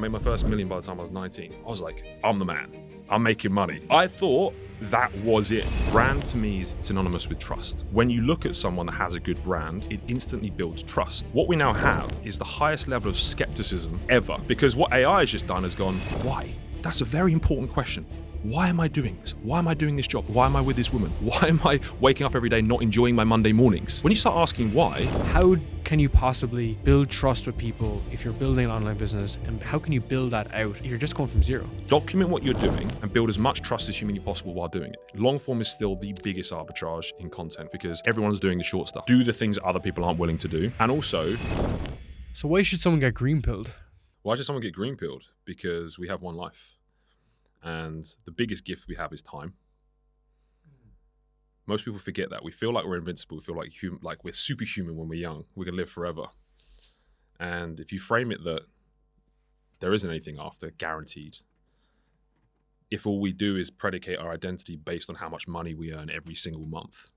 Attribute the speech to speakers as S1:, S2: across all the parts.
S1: made my first million by the time I was 19. I was like, I'm the man. I'm making money. I thought that was it. Brand to me is synonymous with trust. When you look at someone that has a good brand, it instantly builds trust. What we now have is the highest level of skepticism ever, because what AI has just done is gone, why? That's a very important question. Why am I doing this? Why am I doing this job? Why am I with this woman? Why am I waking up every day not enjoying my Monday mornings? When you start asking why,
S2: how can you possibly build trust with people if you're building an online business, and how can you build that out if you're just going from zero?
S1: document what you're doing and build as much trust as humanly possible while doing it. Long form is still the biggest arbitrage in content because everyone's doing the short stuff. Do the things that other people aren't willing to do. And also,
S2: So why should someone get green pilled?
S1: why should someone get green pilled? Because we have one life. And the biggest gift we have is time. Most people forget that. We feel like we're invincible. We feel like we're superhuman when we're young. We can live forever. And if you frame it that there isn't anything after, guaranteed. If all we do is predicate our identity based on how much money we earn every single month,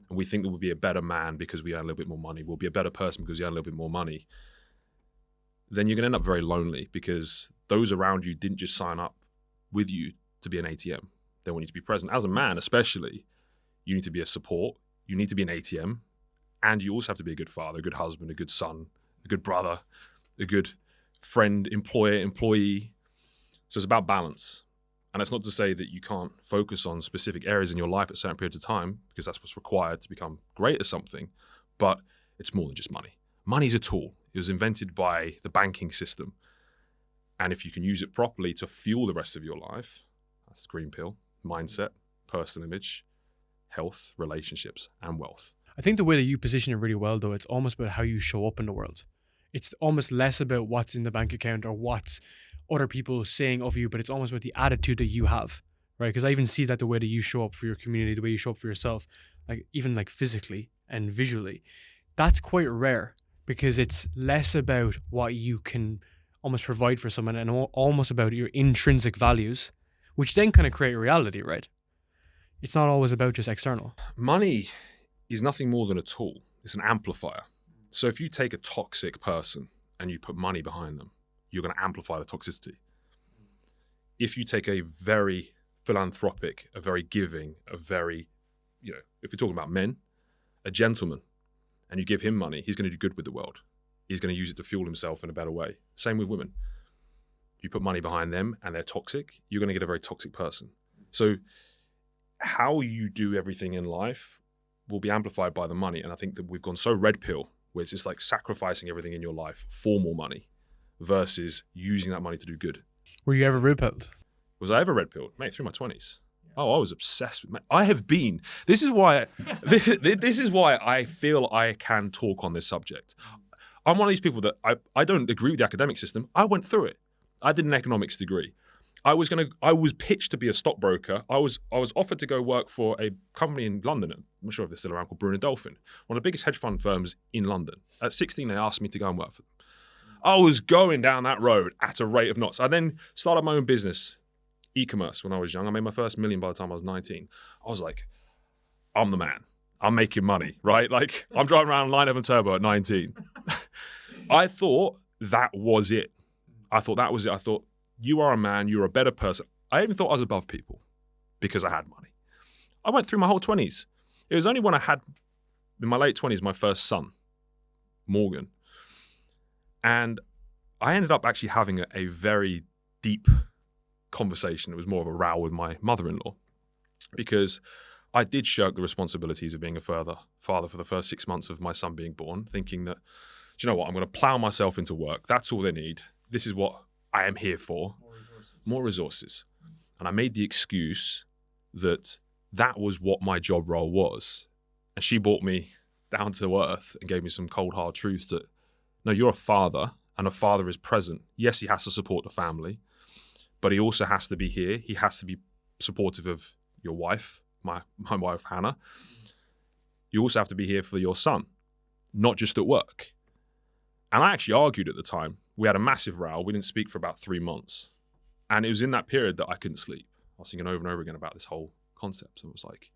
S1: and we think that we'll be a better man because we earn a little bit more money, we'll be a better person because we earn a little bit more money, then you're going to end up very lonely because those around you didn't just sign up with you to be an ATM. They want you to be present. As a man, especially, you need to be a support. You need to be an ATM. And you also have to be a good father, a good husband, a good son, a good brother, a good friend, employer, employee. So it's about balance. And that's not to say that you can't focus on specific areas in your life at certain periods of time, because that's what's required to become great at something. But it's more than just money. Money's a tool. It was invented by the banking system. And if you can use it properly to fuel the rest of your life, that's green pill, mindset, personal image, health, relationships, and wealth.
S2: I think the way that you position it really well, though, it's almost about how you show up in the world. It's almost less about what's in the bank account or what's other people saying of you, but it's almost about the attitude that you have, right? Because I even see that the way that you show up for your community, the way you show up for yourself, like even like physically and visually, that's quite rare because it's less about what you can almost provide for someone and almost about your intrinsic values, which then kind of create reality, right? It's not always about just external.
S1: Money is nothing more than a tool. It's an amplifier. So if you take a toxic person and you put money behind them, you're going to amplify the toxicity. If you take a very philanthropic, a very giving, a very, if we're talking about men, a gentleman, and you give him money, he's going to do good with the world. He's going to use it to fuel himself in a better way. Same with women. You put money behind them and they're toxic, you're going to get a very toxic person. So how you do everything in life will be amplified by the money. And I think that we've gone so red pill, where it's just like sacrificing everything in your life for more money versus using that money to do good.
S2: Were you ever red pilled?
S1: Was I ever red pilled? Mate, through my 20s. Oh, I was obsessed with, I have been. This is why I feel I can talk on this subject. I'm one of these people that I don't agree with the academic system. I went through it. I did an economics degree. I was pitched to be a stockbroker. I was offered to go work for a company in London. I'm not sure if they're still around, called Bruno Dolphin, one of the biggest hedge fund firms in London. At 16, they asked me to go and work for them. I was going down that road at a rate of knots. I then started my own business, e-commerce, when I was young. I made my first million by the time I was 19. I was like, I'm the man. I'm making money, right? Like, I'm driving around 911 Turbo at 19. I thought that was it. I thought, you are a man, you're a better person. I even thought I was above people because I had money. I went through my whole 20s. It was only when I had, in my late 20s, my first son, Morgan. And I ended up actually having a very deep conversation. It was more of a row with my mother-in-law because I did shirk the responsibilities of being a father for the first 6 months of my son being born, thinking that, do you know what, I'm going to plow myself into work. That's all they need. This is what I am here for. More resources. And I made the excuse that was what my job role was. And she brought me down to earth and gave me some cold, hard truths that, no, you're a father, and a father is present. Yes, he has to support the family, but he also has to be here. He has to be supportive of your wife, my wife, Hannah. You also have to be here for your son, not just at work. And I actually argued at the time. We had a massive row. We didn't speak for about 3 months. And it was in that period that I couldn't sleep. I was thinking over and over again about this whole concept. And I was like,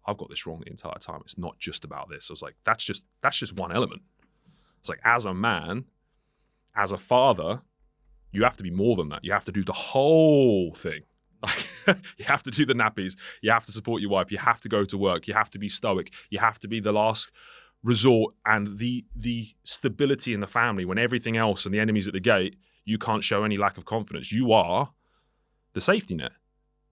S1: I've got this wrong the entire time. It's not just about this. I was like, that's just one element. It's like, as a man, as a father, You have to be more than that. You have to do the whole thing. You have to do the nappies. You have to support your wife. You have to go to work. You have to be stoic. You have to be the last resort and the stability in the family when everything else and the enemy's at the gate. You can't show any lack of confidence. You are the safety net.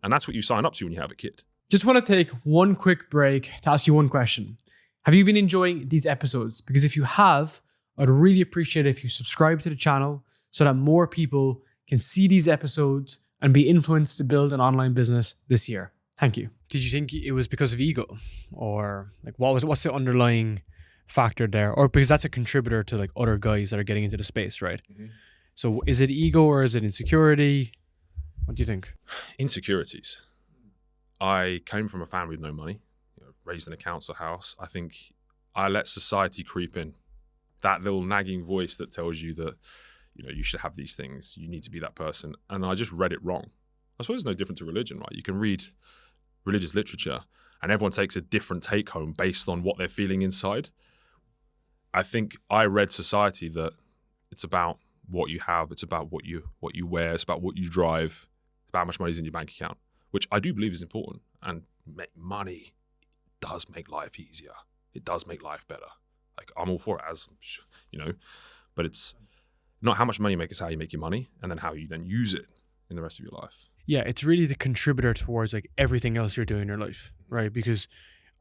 S1: And that's what you sign up to when you have a kid.
S2: Just want to take one quick break to ask you one question. Have you been enjoying these episodes? Because if you have, I'd really appreciate it if you subscribe to the channel so that more people can see these episodes and be influenced to build an online business this year. Thank you. Did you think it was because of ego? Or like what's the underlying factor there? Or because that's a contributor to like other guys that are getting into the space, right? Mm-hmm. So is it ego or is it insecurity? What do you think?
S1: Insecurities. I came from a family with no money, raised in a council house. I think I let society creep in. That little nagging voice that tells you that, you should have these things. You need to be that person. And I just read it wrong. I suppose it's no different to religion, right? You can read religious literature and everyone takes a different take home based on what they're feeling inside. I think I read society that it's about what you have. It's about what you wear. It's about what you drive. It's about how much money is in your bank account, which I do believe is important. And money does make life easier. It does make life better. Like I'm all for it, as but it's not how much money you make, it's how you make your money and then how you then use it in the rest of your life.
S2: Yeah, it's really the contributor towards like everything else you're doing in your life, right? Because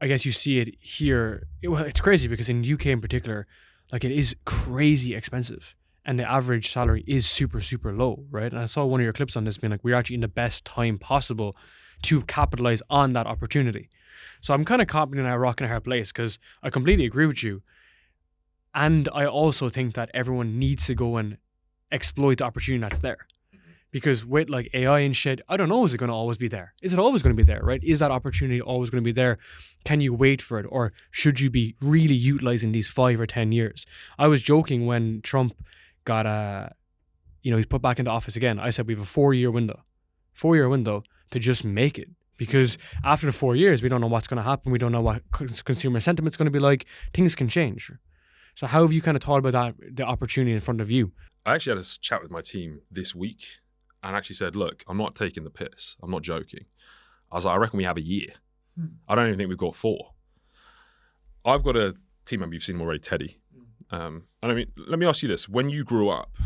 S2: I guess you see it here. It's crazy because in UK in particular, like it is crazy expensive and the average salary is super, super low, right? And I saw one of your clips on this being like, we're actually in the best time possible to capitalize on that opportunity. So I'm kind of caught in a rock and a hard place because I completely agree with you. And I also think that everyone needs to go and exploit the opportunity that's there. Because with like AI and shit, I don't know, is it going to always be there? Is it always going to be there, right? Is that opportunity always going to be there? Can you wait for it? Or should you be really utilizing these 5 or 10 years? I was joking when Trump got, he's put back into office again. I said we have a 4-year window to just make it. Because after the 4 years, we don't know what's going to happen. We don't know what consumer sentiment's going to be like. Things can change. So how have you kind of thought about that, the opportunity in front of you?
S1: I actually had a chat with my team this week and actually said, look, I'm not taking the piss. I'm not joking. I was like, I reckon we have a year. I don't even think we've got 4. I've got a team member, you've seen him already, Teddy. And I mean, let me ask you this. When you grew up,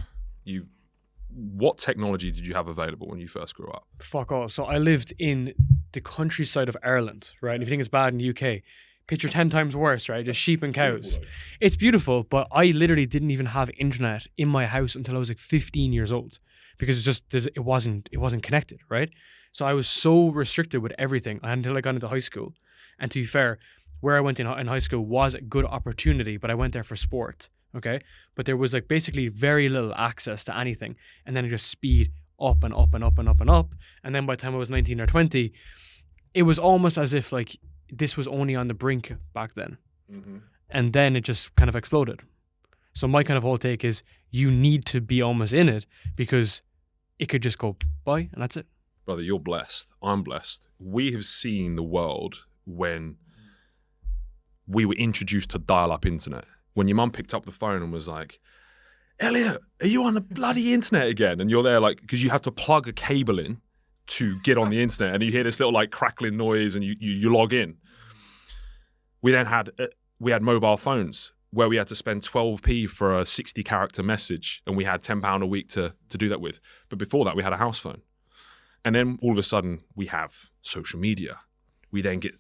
S1: what technology did you have available when you first grew up?
S2: Fuck off. So I lived in the countryside of Ireland, right? And if you think it's bad in the UK, picture 10 times worse, right? Just sheep and cows. It's beautiful, but I literally didn't even have internet in my house until I was like 15 years old because it wasn't connected, right? So I was so restricted with everything until I got into high school. And to be fair, where I went in high school was a good opportunity, but I went there for sport, okay? But there was like basically very little access to anything. And then it just speed up and up and up and up and up. And then by the time I was 19 or 20, it was almost as if like this was only on the brink back then. Mm-hmm. And then it just kind of exploded. So my kind of whole take is you need to be almost in it because it could just go by and that's it.
S1: Brother, you're blessed. I'm blessed. We have seen the world when we were introduced to dial-up internet. When your mum picked up the phone and was like, Elliot, are you on the bloody internet again? And you're there like, because you have to plug a cable in to get on the internet and you hear this little like crackling noise and you log in. We then had mobile phones where we had to spend 12p for a 60 character message and we had £10 a week to do that with. But before that we had a house phone. And then all of a sudden we have social media. We then get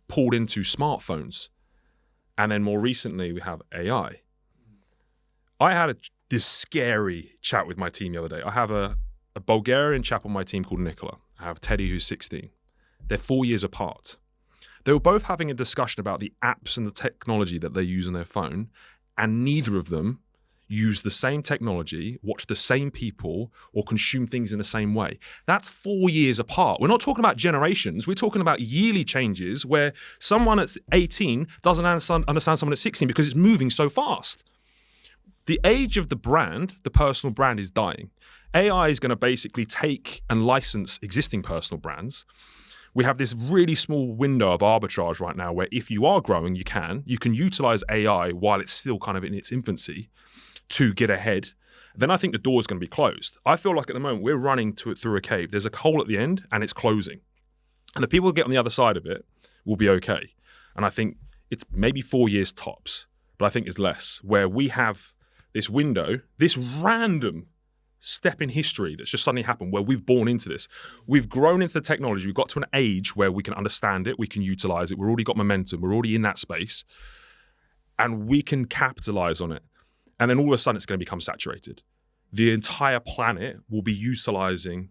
S1: pulled into smartphones. And then more recently we have AI. I had this scary chat with my team the other day. I have a Bulgarian chap on my team called Nicola. I have Teddy, who's 16. They're 4 years apart. They were both having a discussion about the apps and the technology that they use on their phone, and neither of them use the same technology, watch the same people, or consume things in the same way. That's 4 years apart. We're not talking about generations. We're talking about yearly changes where someone at 18 doesn't understand someone at 16 because it's moving so fast. The age of the brand, the personal brand, is dying. AI is going to basically take and license existing personal brands. We have this really small window of arbitrage right now where if you are growing, you can utilize AI while it's still kind of in its infancy to get ahead. then I think the door's going to be closed. I feel like at the moment we're running through a cave. There's a hole at the end and it's closing. And the people who get on the other side of it will be okay. And I think it's maybe 4 years tops, but I think it's less, where we have this window, this random step in history that's just suddenly happened where we've born into this. We've grown into the technology. We've got to an age where we can understand it. We can utilize it. We've already got momentum. We're already in that space and we can capitalize on it. And then all of a sudden it's going to become saturated. The entire planet will be utilizing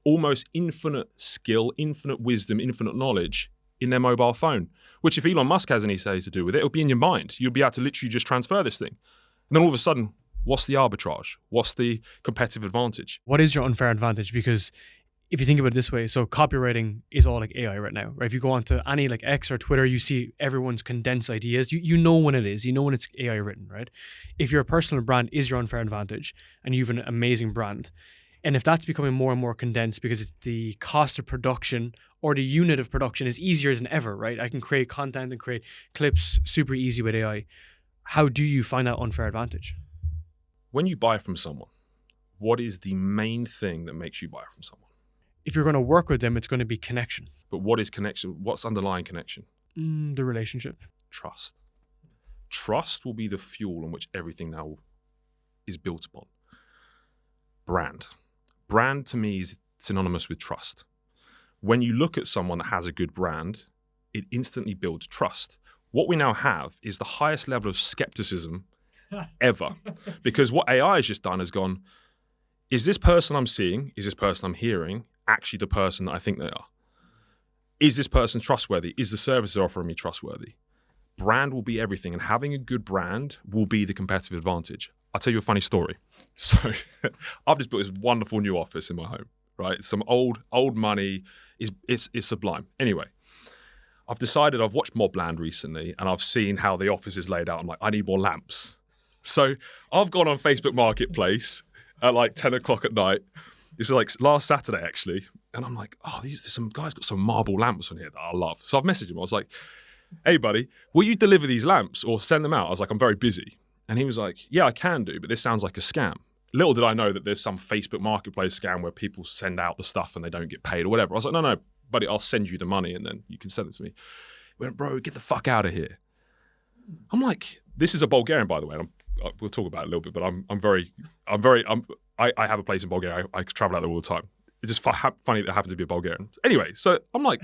S1: almost infinite skill, infinite wisdom, infinite knowledge in their mobile phone, which if Elon Musk has any say to do with it, it'll be in your mind. You'll be able to literally just transfer this thing. And then all of a sudden, what's the arbitrage? What's the competitive advantage?
S2: What is your unfair advantage? Because if you think about it this way, so copywriting is all like AI right now, right? If you go onto any like X or Twitter, you see everyone's condensed ideas. You know when it is. You know when it's AI written, right? If your personal brand is your unfair advantage and you have an amazing brand, and if that's becoming more and more condensed because it's the cost of production or the unit of production is easier than ever, right? I can create content and create clips super easy with AI. How do you find that unfair advantage?
S1: When you buy from someone, what is the main thing that makes you buy from someone?
S2: If you're going to work with them, it's going to be connection.
S1: But what is connection? What's underlying connection?
S2: The relationship.
S1: Trust. Trust will be the fuel on which everything now is built upon. Brand. Brand to me is synonymous with trust. When you look at someone that has a good brand, it instantly builds trust. What we now have is the highest level of skepticism ever. Because what AI has just done has gone, is this person I'm seeing, is this person I'm hearing actually the person that I think they are? Is this person trustworthy? Is the service they're offering me trustworthy? Brand will be everything, and having a good brand will be the competitive advantage. I'll tell you a funny story. So I've just built this wonderful new office in my home, right? Some old money, it's sublime. Anyway, I've decided, I've watched Mobland recently and I've seen how the office is laid out. I'm like, I need more lamps. So I've gone on Facebook Marketplace at like 10 o'clock at night. This is like last Saturday actually. And I'm like, oh, some guy's got some marble lamps on here that I love. So I've messaged him. I was like, hey buddy, will you deliver these lamps or send them out? I was like, I'm very busy. And he was like, yeah, I can do, but this sounds like a scam. Little did I know that there's some Facebook Marketplace scam where people send out the stuff and they don't get paid or whatever. I was like, no, buddy, I'll send you the money and then you can send it to me. He went, bro, get the fuck out of here. I'm like, this is a Bulgarian, by the way. And we'll talk about it a little bit, but I have a place in Bulgaria. I travel out there all the time. It's just funny that I happen to be a Bulgarian. Anyway, so I'm like,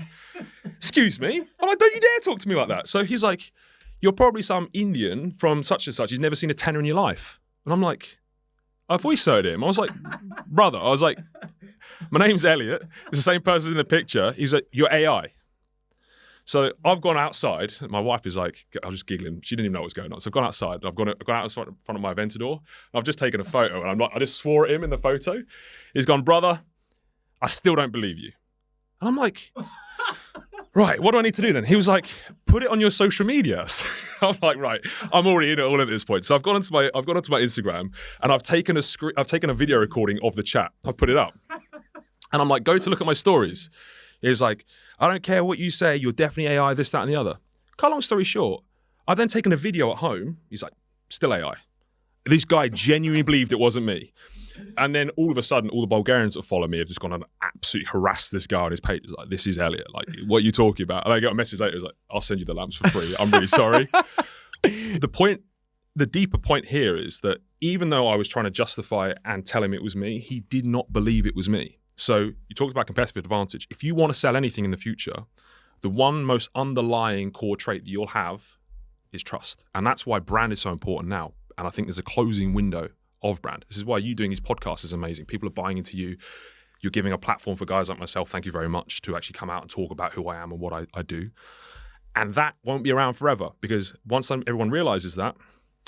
S1: excuse me? I'm like, don't you dare talk to me like that. So he's like, you're probably some Indian from such and such. He's never seen a tenner in your life. And I'm like, I voice heard him. I was like, brother, my name's Elliot. It's the same person in the picture. He was like, you're AI. So I've gone outside. My wife is like, I was just giggling. She didn't even know what was going on. So I've gone outside. And I've gone out in front of my Aventador. I've just taken a photo. And I just swore at him in the photo. He's gone, brother, I still don't believe you. And I'm like, right, what do I need to do then? He was like, put it on your social media. So I'm like, right, I'm already in it all at this point. So I've gone onto my Instagram and I've taken a video recording of the chat. I've put it up. And I'm like, go to look at my stories. He's like, I don't care what you say, you're definitely AI, this, that, and the other. Cut long story short, I've then taken a video at home. He's like, still AI. This guy genuinely believed it wasn't me. And then all of a sudden, all the Bulgarians that follow me have just gone and absolutely harassed this guy on his page. It's like, this is Elliot. Like, what are you talking about? And I got a message later. It was like, I'll send you the lamps for free. I'm really sorry. The deeper point here is that even though I was trying to justify it and tell him it was me, he did not believe it was me. So you talked about competitive advantage. If you want to sell anything in the future, the one most underlying core trait that you'll have is trust. And that's why brand is so important now. And I think there's a closing window of brand. This is why you doing these podcasts is amazing. People are buying into you. You're giving a platform for guys like myself, thank you very much, to actually come out and talk about who I am and what I do. And that won't be around forever because once everyone realizes that,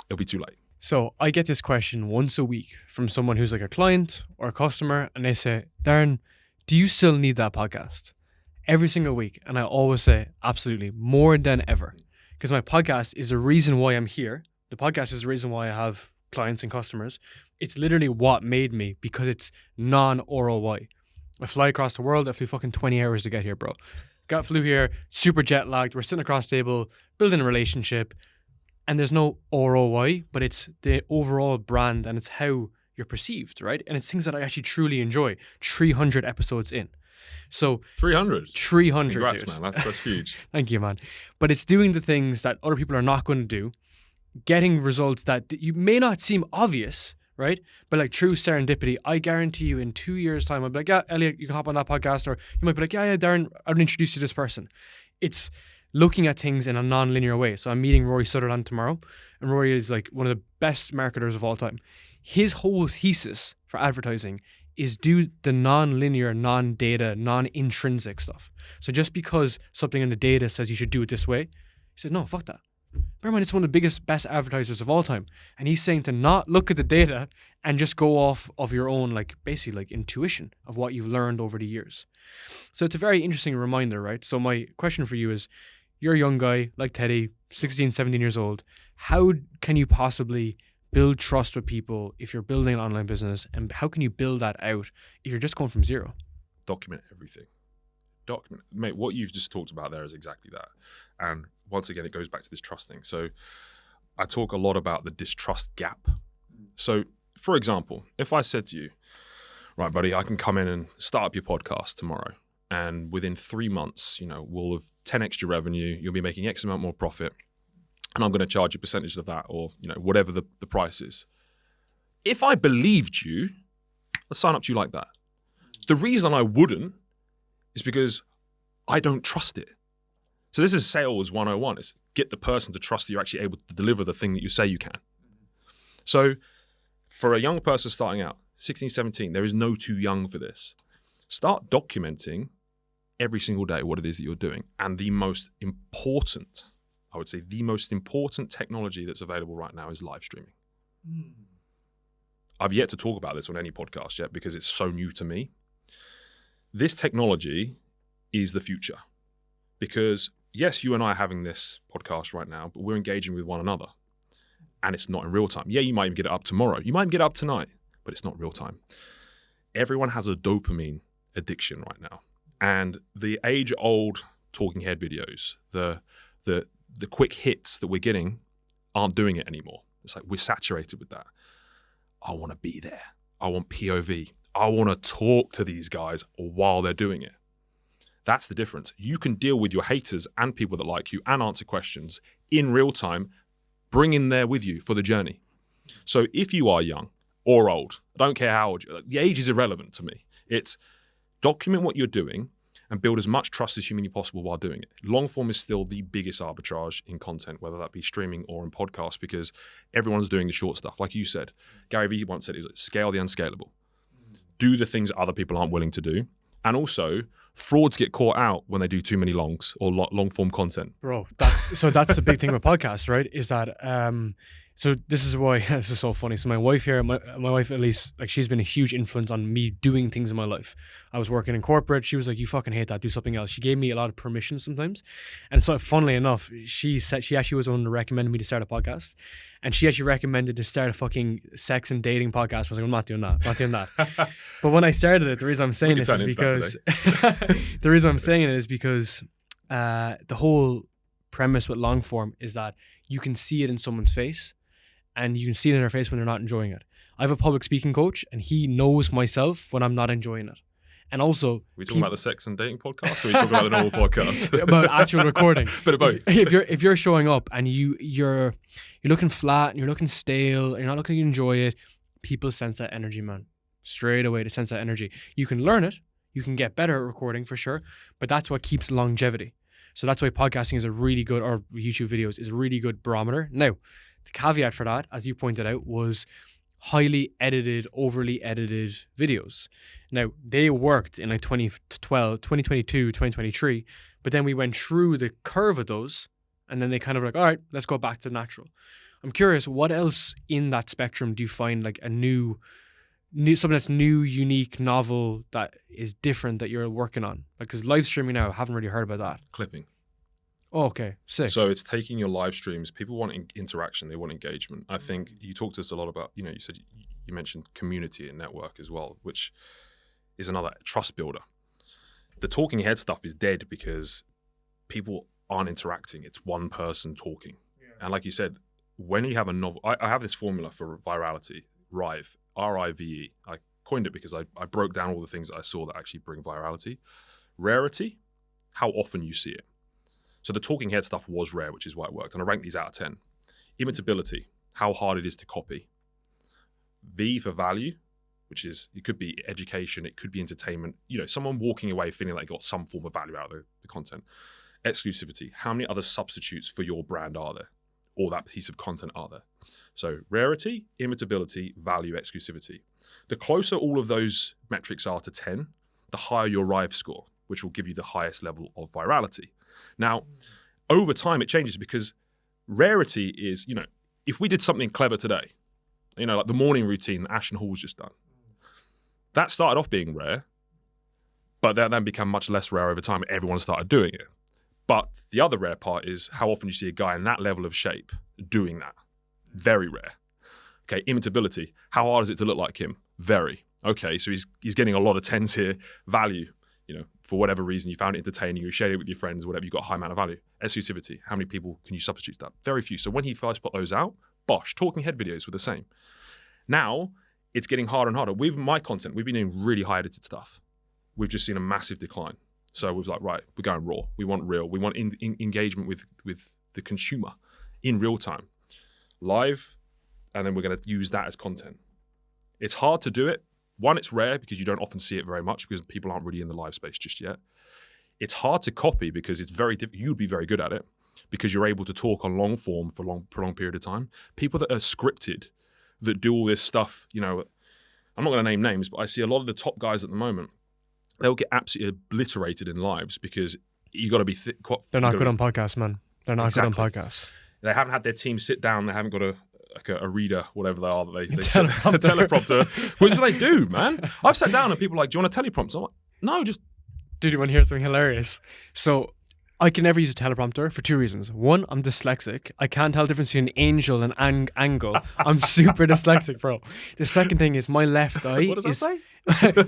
S1: it'll be too late.
S2: So I get this question once a week from someone who's like a client or a customer, and they say, Darren, do you still need that podcast? Every single week. And I always say, absolutely, more than ever. Because my podcast is the reason why I'm here. The podcast is the reason why I have clients and customers. It's literally what made me, because it's non-ROI. I fly across the world. I flew fucking 20 hours to get here, bro. Flew here, super jet lagged. We're sitting across the table, building a relationship. And there's no ROI, but it's the overall brand and it's how you're perceived, right? And it's things that I actually truly enjoy. 300 episodes in. So
S1: 300.
S2: 300.
S1: Congrats,
S2: dude.
S1: man. That's huge.
S2: Thank you, man. But it's doing the things that other people are not going to do, getting results that you may not seem obvious, right? But like true serendipity, I guarantee you in 2 years' time, I'll be like, yeah, Elliot, you can hop on that podcast. Or you might be like, yeah, Darren, I'll introduce you to this person. It's looking at things in a non-linear way. So I'm meeting Rory Sutherland tomorrow. And Rory is like one of the best marketers of all time. His whole thesis for advertising is do the non-linear, non-data, non-intrinsic stuff. So just because something in the data says you should do it this way, he said, no, fuck that. Bear in mind, it's one of the biggest, best advertisers of all time. And he's saying to not look at the data and just go off of your own, like basically like intuition of what you've learned over the years. So it's a very interesting reminder, right? So my question for you is, you're a young guy like Teddy, 16, 17 years old. How can you possibly build trust with people if you're building an online business? And how can you build that out if you're just going from zero?
S1: Document everything. Mate, what you've just talked about there is exactly that. And once again, it goes back to this trust thing. So I talk a lot about the distrust gap. So for example, if I said to you, right, buddy, I can come in and start up your podcast tomorrow. And within 3 months, we'll have 10x your revenue. You'll be making X amount more profit. And I'm going to charge you a percentage of that, or, whatever the price is. If I believed you, I'd sign up to you like that. The reason I wouldn't is because I don't trust it. So this is sales 101. It's get the person to trust that you're actually able to deliver the thing that you say you can. So for a young person starting out, 16, 17, there is no too young for this. Start documenting every single day what it is that you're doing. And the most important, I would say the most important technology that's available right now is live streaming. I've yet to talk about this on any podcast yet because it's so new to me. This technology is the future because yes, you and I are having this podcast right now, but we're engaging with one another and it's not in real time. Yeah, you might even get it up tomorrow. You might even get it up tonight, but it's not real time. Everyone has a dopamine addiction right now. And the age-old talking head videos, the quick hits that we're getting aren't doing it anymore. It's like we're saturated with that. I want to be there. I want POV. I want to talk to these guys while they're doing it. That's the difference. You can deal with your haters and people that like you and answer questions in real time, bring in there with you for the journey. So if you are young or old, I don't care how old you are, the age is irrelevant to me. It's document what you're doing and build as much trust as humanly possible while doing it. Long form is still the biggest arbitrage in content, whether that be streaming or in podcasts, because everyone's doing the short stuff. Like you said, Gary Vee once said, scale the unscalable. Do the things that other people aren't willing to do. And also, frauds get caught out when they do too many longs or long form content.
S2: Bro, that's the big thing with podcasts, right? Is that so this is why this is so funny. So my wife here, my wife at least, like she's been a huge influence on me doing things in my life. I was working in corporate. She was like, "You fucking hate that. Do something else." She gave me a lot of permission sometimes, and so funnily enough, she said she actually was the one to recommend me to start a podcast, and she actually recommended to start a fucking sex and dating podcast. I was like, "I'm not doing that. I'm not doing that." But when I started it, the reason I'm saying this is because the reason I'm saying it is because the whole premise with long form is that you can see it in someone's face. And you can see it in their face when they're not enjoying it. I have a public speaking coach and he knows myself when I'm not enjoying it. And also...
S1: we talking about the sex and dating podcast or are we talking about the normal podcast?
S2: About actual recording.
S1: Bit of both.
S2: If you're showing up and you're looking flat and you're looking stale and you're not looking to enjoy it, people sense that energy, man. Straight away, they sense that energy. You can learn it. You can get better at recording for sure. But that's what keeps longevity. So that's why podcasting is a really good, or YouTube videos is a really good barometer. Now, the caveat for that, as you pointed out, was highly edited, overly edited videos. Now, they worked in like 2012, 2022, 2023, but then we went through the curve of those, and then they kind of like, all right, let's go back to natural. I'm curious, what else in that spectrum do you find like a new something that's new, unique, novel, that is different that you're working on? Because live streaming now, I haven't really heard about that.
S1: Clipping.
S2: Oh, okay, sick.
S1: So it's taking your live streams. People want interaction. They want engagement. I think you talked to us a lot about, you said you mentioned community and network as well, which is another trust builder. The talking head stuff is dead because people aren't interacting. It's one person talking. Yeah. And like you said, when you have a novel, I have this formula for virality, RIVE. RIVE. I coined it because I broke down all the things that I saw that actually bring virality. Rarity, how often you see it. So the talking head stuff was rare, which is why it worked. And I ranked these out of 10. Imitability, how hard it is to copy. V for value, which is, it could be education, it could be entertainment. Someone walking away feeling like they got some form of value out of the content. Exclusivity, how many other substitutes for your brand are there? Or that piece of content are there? So rarity, imitability, value, exclusivity. The closer all of those metrics are to 10, the higher your RIVE score, which will give you the highest level of virality. Now, over time it changes because rarity is, if we did something clever today, like the morning routine that Ashton Hall's just done, that started off being rare, but that then became much less rare over time. Everyone started doing it. But the other rare part is how often you see a guy in that level of shape doing that. Very rare. Okay, imitability. How hard is it to look like him? Very. Okay, so he's getting a lot of 10s here. Value, for whatever reason, you found it entertaining, you shared it with your friends, whatever, you got a high amount of value. Exclusivity. How many people can you substitute that? Very few. So when he first put those out, bosh, talking head videos were the same. Now, it's getting harder and harder. With my content, we've been doing really high edited stuff. We've just seen a massive decline. So we was like, right, we're going raw. We want real. We want engagement with the consumer in real time. Live, and then we're going to use that as content. It's hard to do it. One, it's rare because you don't often see it very much because people aren't really in the live space just yet. It's hard to copy because it's very difficult. You'd be very good at it because you're able to talk on long form for a prolonged period of time. People that are scripted, that do all this stuff, I'm not going to name names, but I see a lot of the top guys at the moment, they'll get absolutely obliterated in lives because you got to be
S2: they're not good on podcasts, man. They're not good on podcasts.
S1: They haven't had their team sit down. They haven't got a reader, whatever they are, that they set a teleprompter. What do they do, man? I've sat down and people are like, do you want a teleprompter? I'm like, no, just...
S2: Dude, you want to hear something hilarious? So I can never use a teleprompter for two reasons. One, I'm dyslexic. I can't tell the difference between angel and angle. I'm super dyslexic, bro. The second thing is my left eye.
S1: What does that say?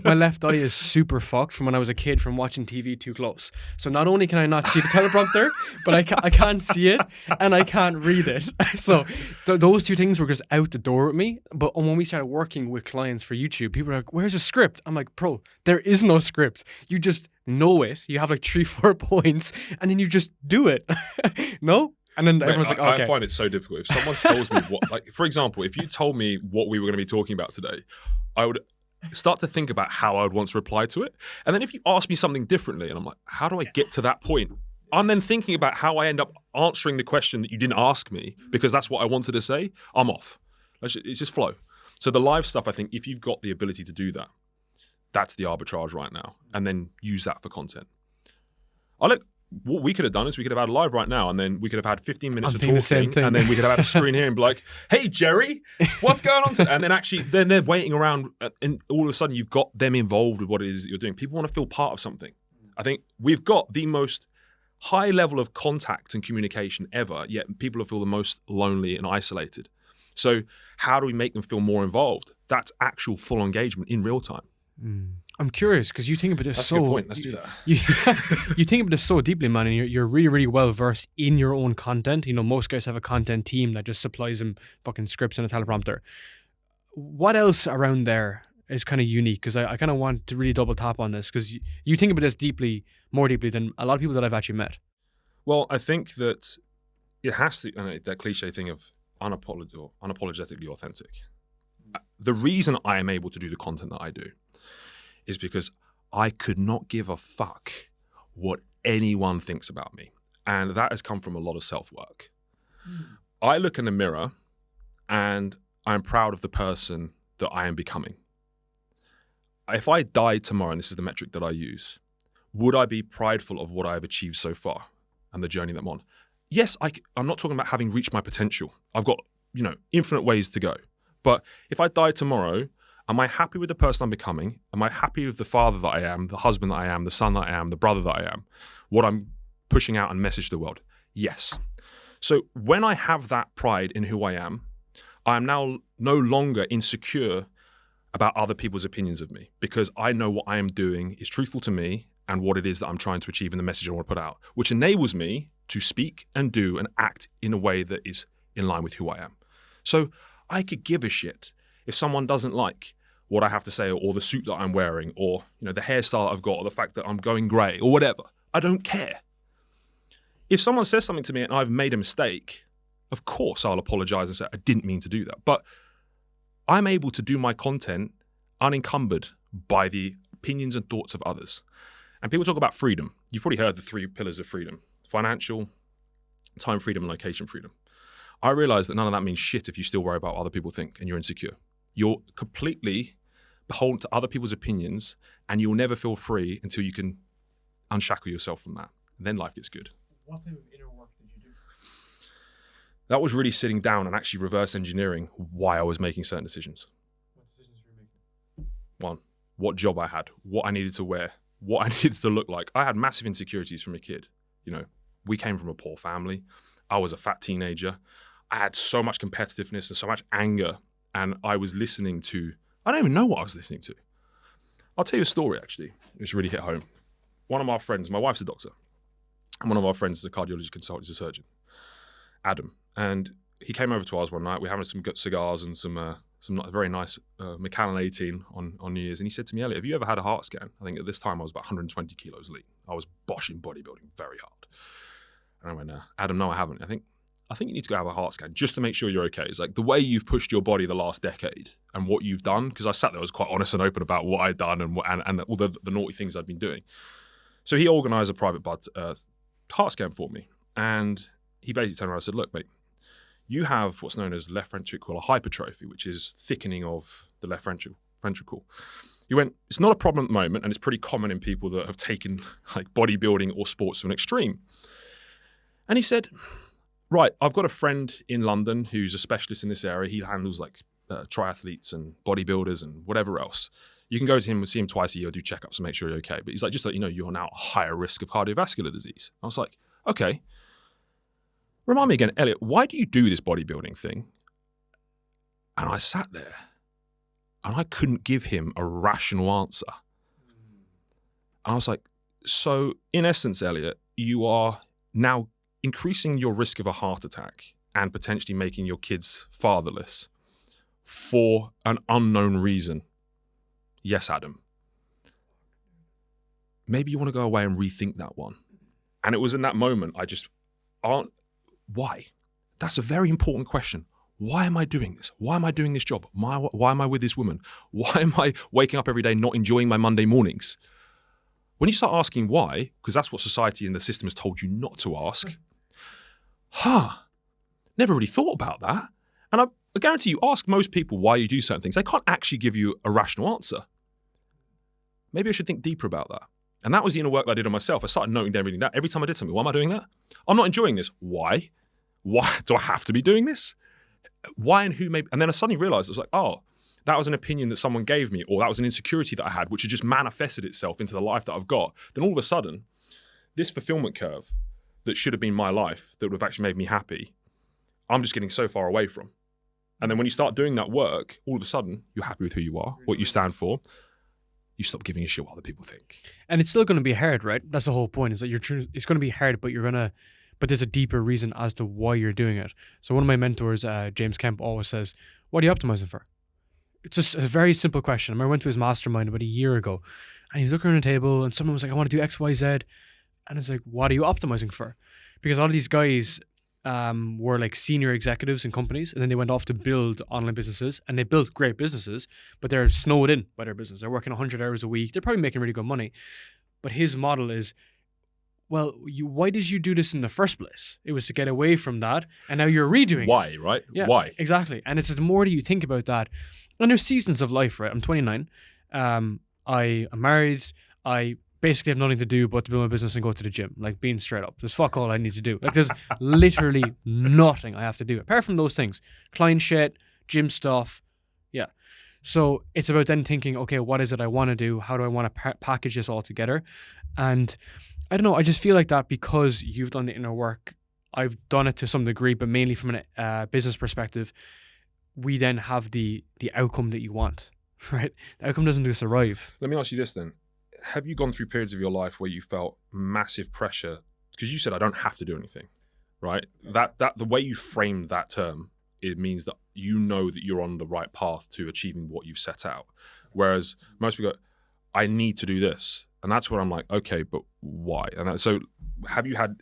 S2: My left eye is super fucked from when I was a kid from watching TV too close. So not only can I not see the teleprompter, but I can't see it and I can't read it. So those two things were just out the door with me. But when we started working with clients for YouTube, people were like, where's the script? I'm like, bro, there is no script. You just know it. You have like 3-4 points and then you just do it. No? And then everyone's like, okay.
S1: I find it so difficult. If someone tells me what, like, for example, if you told me what we were going to be talking about today, I would start to think about how I would want to reply to it. And then if you ask me something differently, and I'm like, how do I get to that point? I'm then thinking about how I end up answering the question that you didn't ask me because that's what I wanted to say. I'm off. It's just flow. So the live stuff, I think, if you've got the ability to do that, that's the arbitrage right now. And then use that for content. What we could have done is we could have had a live right now and then we could have had 15 minutes of talking and then we could have had a screen here and be like, hey, Jerry, what's going on today? And then actually, then they're waiting around and all of a sudden you've got them involved with what it is that you're doing. People want to feel part of something. I think we've got the most high level of contact and communication ever, yet people feel the most lonely and isolated. So how do we make them feel more involved? That's actual full engagement in real time.
S2: I'm curious because you think about this.
S1: That's a good point. Let's do that.
S2: You think about this so deeply, man, and you're really, really well versed in your own content. Most guys have a content team that just supplies them fucking scripts and a teleprompter. What else around there is kind of unique? Because I kind of want to really double tap on this because you think about this more deeply than a lot of people that I've actually met.
S1: Well, I think that it has to, that cliche thing of unapologetically authentic. The reason I am able to do the content that I do is because I could not give a fuck what anyone thinks about me. And that has come from a lot of self-work. I look in the mirror and I'm proud of the person that I am becoming. If I died tomorrow, and this is the metric that I use, would I be prideful of what I've achieved so far and the journey that I'm on? Yes, I'm not talking about having reached my potential. I've got, infinite ways to go. But if I died tomorrow, am I happy with the person I'm becoming? Am I happy with the father that I am, the husband that I am, the son that I am, the brother that I am? What I'm pushing out and message to the world? Yes. So when I have that pride in who I am now no longer insecure about other people's opinions of me because I know what I am doing is truthful to me and what it is that I'm trying to achieve in the message I want to put out, which enables me to speak and do and act in a way that is in line with who I am. So I could give a shit If someone doesn't like what I have to say or the suit that I'm wearing or the hairstyle I've got or the fact that I'm going grey or whatever, I don't care. If someone says something to me and I've made a mistake, of course I'll apologise and say I didn't mean to do that. But I'm able to do my content unencumbered by the opinions and thoughts of others. And people talk about freedom. You've probably heard the 3 pillars of freedom: financial, time freedom, and location freedom. I realise that none of that means shit if you still worry about what other people think and you're insecure. You're completely beholden to other people's opinions and you'll never feel free until you can unshackle yourself from that. And then life gets good.
S2: What type of inner work did you do?
S1: That was really sitting down and actually reverse engineering why I was making certain decisions.
S2: What decisions were you making?
S1: 1, what job I had, what I needed to wear, what I needed to look like. I had massive insecurities from a kid. We came from a poor family. I was a fat teenager. I had so much competitiveness and so much anger. And I was listening to, I don't even know what I was listening to. I'll tell you a story, actually, which really hit home. One of my friends, my wife's a doctor, and one of our friends is a cardiology consultant, he's a surgeon, Adam. And he came over to ours one night. We were having some good cigars and some very nice Macallan 18 on New Year's. And he said to me, Elliot, have you ever had a heart scan? I think at this time I was about 120 kilos lean. I was boshing bodybuilding very hard. And I went, Adam, no, I haven't. I think you need to go have a heart scan just to make sure you're okay. It's like the way you've pushed your body the last decade and what you've done, because I sat there, I was quite honest and open about what I'd done and all the naughty things I'd been doing. So he organised a private heart scan for me. And he basically turned around and said, look, mate, you have what's known as left ventricular hypertrophy, which is thickening of the left ventricle. He went, it's not a problem at the moment, and it's pretty common in people that have taken like bodybuilding or sports to an extreme. And he said, right, I've got a friend in London who's a specialist in this area. He handles like triathletes and bodybuilders and whatever else. You can go to him, see him twice a year, do checkups and make sure you're okay. But he's like, just so you know, you're now at a higher risk of cardiovascular disease. I was like, okay. Remind me again, Elliot, why do you do this bodybuilding thing? And I sat there and I couldn't give him a rational answer. And I was like, so in essence, Elliot, you are now increasing your risk of a heart attack and potentially making your kids fatherless for an unknown reason. Yes, Adam. Maybe you want to go away and rethink that one. And it was in that moment, why? That's a very important question. Why am I doing this? Why am I doing this job? Why am I with this woman? Why am I waking up every day not enjoying my Monday mornings? When you start asking why, because that's what society and the system has told you not to ask, never really thought about that. And I guarantee you ask most people why you do certain things, they can't actually give you a rational answer. Maybe I should think deeper about that. And that was the inner work that I did on myself. I started noting down everything that. Every time I did something, why am I doing that? I'm not enjoying this. Why? Why do I have to be doing this? Why and who maybe? And then I suddenly realized, I was like, oh, that was an opinion that someone gave me, or that was an insecurity that I had, which had just manifested itself into the life that I've got. Then all of a sudden, this fulfillment curve that should have been my life, that would have actually made me happy, I'm just getting so far away from. And then when you start doing that work, all of a sudden, you're happy with who you are, what you stand for. You stop giving a shit what other people think.
S2: And it's still going to be hard, right? That's the whole point, is that it's going to be hard, but but there's a deeper reason as to why you're doing it. So one of my mentors, James Kemp, always says, what are you optimizing for? It's just a very simple question. I remember I went to his mastermind about a year ago, and he was looking around the table, and someone was like, I want to do X, Y, Z. And it's like, what are you optimizing for? Because a lot of these guys were like senior executives in companies, and then they went off to build online businesses, and they built great businesses, but they're snowed in by their business. They're working 100 hours a week. They're probably making really good money. But his model is, well, why did you do this in the first place? It was to get away from that, and now you're redoing it.
S1: Why, right?
S2: Yeah,
S1: why?
S2: Exactly. And it's the more that you think about that, and there's seasons of life, right? I'm 29. I am married. I basically have nothing to do but to build my business and go to the gym, like being straight up. There's fuck all I need to do. Like there's literally nothing I have to do apart from those things. Client shit, gym stuff. Yeah. So it's about then thinking, okay, what is it I want to do? How do I want to package this all together? And I don't know, I just feel like that because you've done the inner work, I've done it to some degree, but mainly from a business perspective, we then have the outcome that you want, right? The outcome doesn't just arrive.
S1: Let me ask you this then. Have you gone through periods of your life where you felt massive pressure? Because you said, I don't have to do anything, right? That the way you framed that term it means that you know that you're on the right path to achieving what you've set out. Whereas most people go, I need to do this. And that's where I'm like, okay, but why? And so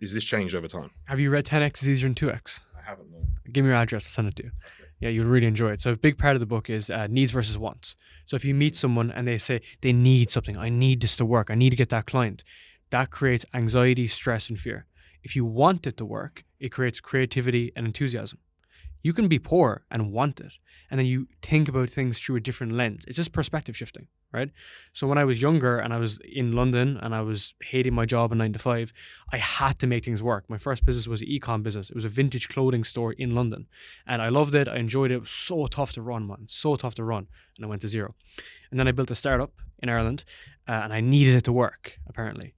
S1: is this changed over time?
S2: Have you read 10X is easier than 2X?
S1: I haven't, no.
S2: Give me your address, I'll send it to you. Okay. Yeah, you'll really enjoy it. So a big part of the book is needs versus wants. So if you meet someone and they say they need something, I need this to work, I need to get that client, that creates anxiety, stress, and fear. If you want it to work, it creates creativity and enthusiasm. You can be poor and want it, and then you think about things through a different lens. It's just perspective shifting, right? So when I was younger and I was in London and I was hating my job in 9 to 5, I had to make things work. My first business was an e-com business. It was a vintage clothing store in London, and I loved it. I enjoyed it. It was so tough to run, man. So tough to run, and I went to zero. And then I built a startup in Ireland, and I needed it to work, apparently.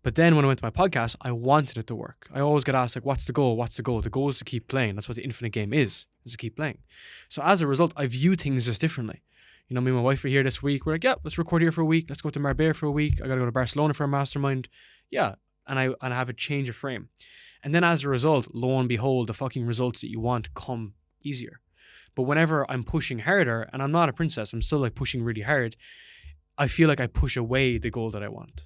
S2: But then when I went to my podcast, I wanted it to work. I always get asked, like, what's the goal? What's the goal? The goal is to keep playing. That's what the infinite game is to keep playing. So as a result, I view things just differently. You know, me and my wife are here this week. We're like, yeah, let's record here for a week. Let's go to Marbella for a week. I got to go to Barcelona for a mastermind. Yeah. And I have a change of frame. And then as a result, lo and behold, the fucking results that you want come easier. But whenever I'm pushing harder, and I'm not a princess, I'm still like pushing really hard, I feel like I push away the goal that I want.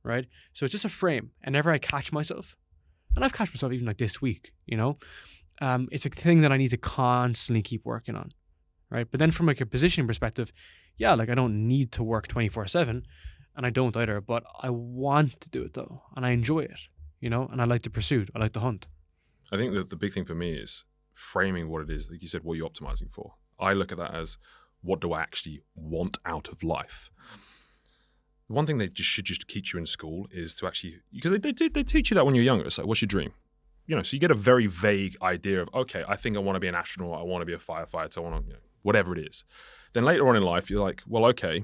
S2: Right? So it's just a frame. And whenever I catch myself, and I've catch myself even like this week, you know, it's a thing that I need to constantly keep working on. Right? But then from like a positioning perspective, yeah, like I don't need to work 24/7, and I don't either, but I want to do it though. And I enjoy it, you know, and I like the pursuit. I like the hunt.
S1: I think that the big thing for me is framing what it is. Like you said, what you're optimizing for. I look at that as, what do I actually want out of life? One thing they should just teach you in school is to actually, because they teach you that when you're younger. It's like, what's your dream? You know, so you get a very vague idea of, okay, I think I want to be an astronaut, I want to be a firefighter, I want to, whatever it is. Then later on in life, you're like, well, okay,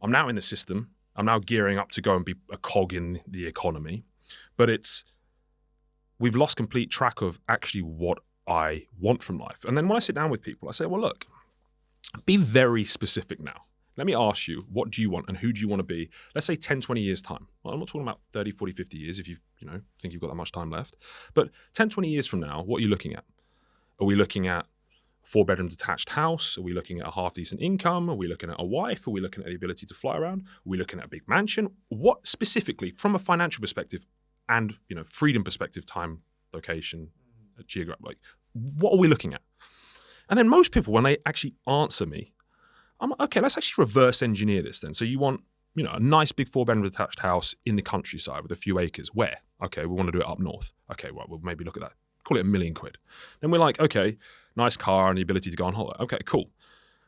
S1: I'm now in the system. I'm now gearing up to go and be a cog in the economy. But we've lost complete track of actually what I want from life. And then when I sit down with people, I say, well, look, be very specific now. Let me ask you, what do you want and who do you want to be? Let's say 10, 20 years time. Well, I'm not talking about 30, 40, 50 years if you think you've got that much time left. But 10, 20 years from now, what are you looking at? Are we looking at a 4-bedroom detached house? Are we looking at a half-decent income? Are we looking at a wife? Are we looking at the ability to fly around? Are we looking at a big mansion? What specifically, from a financial perspective and freedom perspective, time, location, geographic, like what are we looking at? And then most people, when they actually answer me, I'm like, okay, let's actually reverse engineer this then. So you want, a nice big 4-bedroom detached house in the countryside with a few acres. Where? Okay, we want to do it up north. Okay, right, we'll maybe look at that. Call it $1 million quid. Then we're like, okay, nice car and the ability to go on holiday. Okay, cool.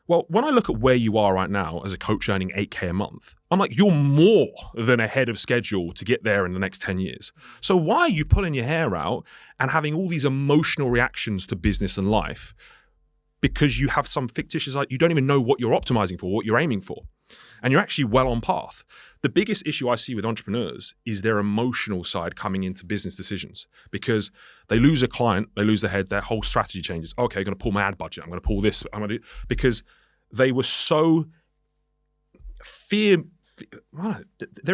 S1: Well, when I look at where you are right now as a coach earning $8K a month, I'm like, you're more than ahead of schedule to get there in the next 10 years. So why are you pulling your hair out and having all these emotional reactions to business and life? Because you have some fictitious, you don't even know what you're optimizing for, what you're aiming for. And you're actually well on path. The biggest issue I see with entrepreneurs is their emotional side coming into business decisions, because they lose a client, they lose their head, their whole strategy changes. Okay, I'm going to pull my ad budget. I'm going to pull this. Because they were so they're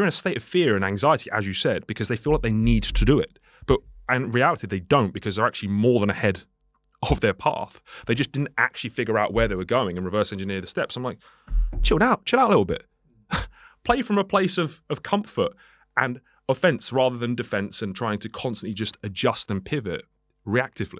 S1: in a state of fear and anxiety, as you said, because they feel like they need to do it. But in reality, they don't, because they're actually more than ahead of their path. They just didn't actually figure out where they were going and reverse engineer the steps. I'm like, chill out a little bit. Play from a place of comfort and offense rather than defense, and trying to constantly just adjust and pivot reactively.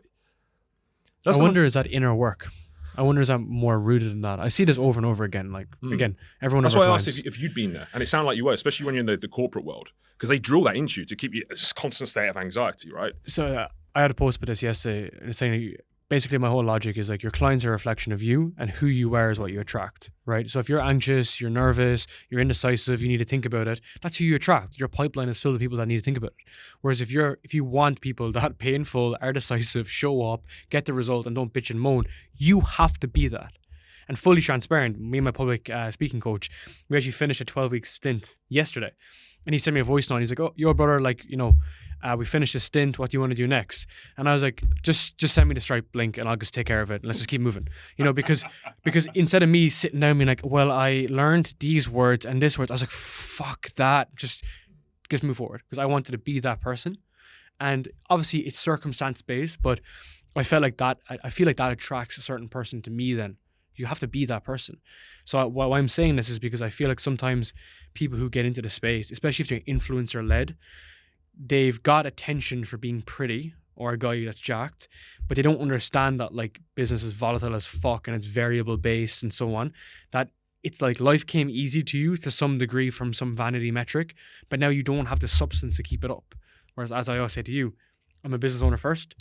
S2: I wonder, is that inner work? I wonder, is that more rooted in that? I see this over and over again. Like, again, everyone.
S1: That's why I asked if you'd been there. And it sounded like you were, especially when you're in the corporate world, because they drill that into you to keep you in a constant state of anxiety, right?
S2: So I had a post about this yesterday, and it's saying, basically my whole logic is like, your clients are a reflection of you, and who you are is what you attract, right? So if you're anxious, you're nervous, you're indecisive, you need to think about it, that's who you attract. Your pipeline is filled with people that need to think about it. Whereas if you want people that painful, are decisive, show up, get the result, and don't bitch and moan, you have to be that. And fully transparent, me and my public speaking coach, we actually finished a 12-week stint yesterday. And he sent me a voice note. He's like, oh, yo, brother, like, we finished a stint. What do you want to do next? And I was like, just send me the Stripe link and I'll just take care of it. And let's just keep moving. Because instead of me sitting down being like, well, I learned these words and this words, I was like, fuck that. Just move forward. Because I wanted to be that person. And obviously it's circumstance based, but I felt like that. I feel like that attracts a certain person to me. Then you have to be that person. So why I'm saying this is because I feel like sometimes people who get into the space, especially if they're influencer led, they've got attention for being pretty or a guy that's jacked, but they don't understand that like business is volatile as fuck and it's variable based and so on. That it's like life came easy to you to some degree from some vanity metric, but now you don't have the substance to keep it up. Whereas, as I always say to you, I'm a business owner first,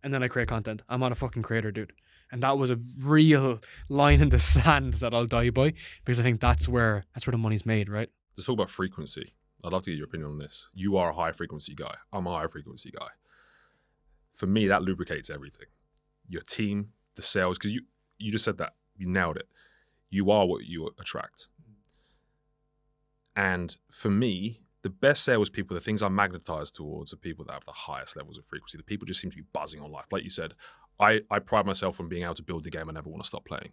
S2: and then I create content. I'm not a fucking creator, dude. And that was a real line in the sand that I'll die by, because I think that's where the money's made, right?
S1: Let's talk about frequency. I'd love to get your opinion on this. You are a high frequency guy. I'm a high frequency guy. For me, that lubricates everything. Your team, the sales, because you just said that. You nailed it. You are what you attract. And for me, the best salespeople, the things I'm magnetized towards, are people that have the highest levels of frequency. The people just seem to be buzzing on life. Like you said, I pride myself on being able to build a game I never want to stop playing.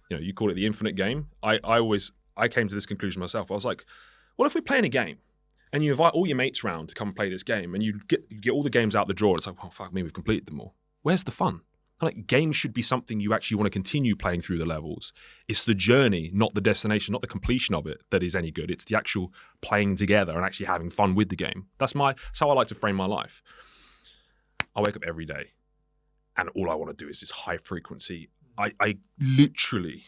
S1: You know, you call it the infinite game. I came to this conclusion myself. I was like, what if we're playing a game and you invite all your mates round to come play this game, and you get all the games out the drawer? It's like, well, fuck me, we've completed them all. Where's the fun? Like, games should be something you actually want to continue playing through the levels. It's the journey, not the destination, not the completion of it, that is any good. It's the actual playing together and actually having fun with the game. That's how I like to frame my life. I wake up every day and all I want to do is this high frequency. I literally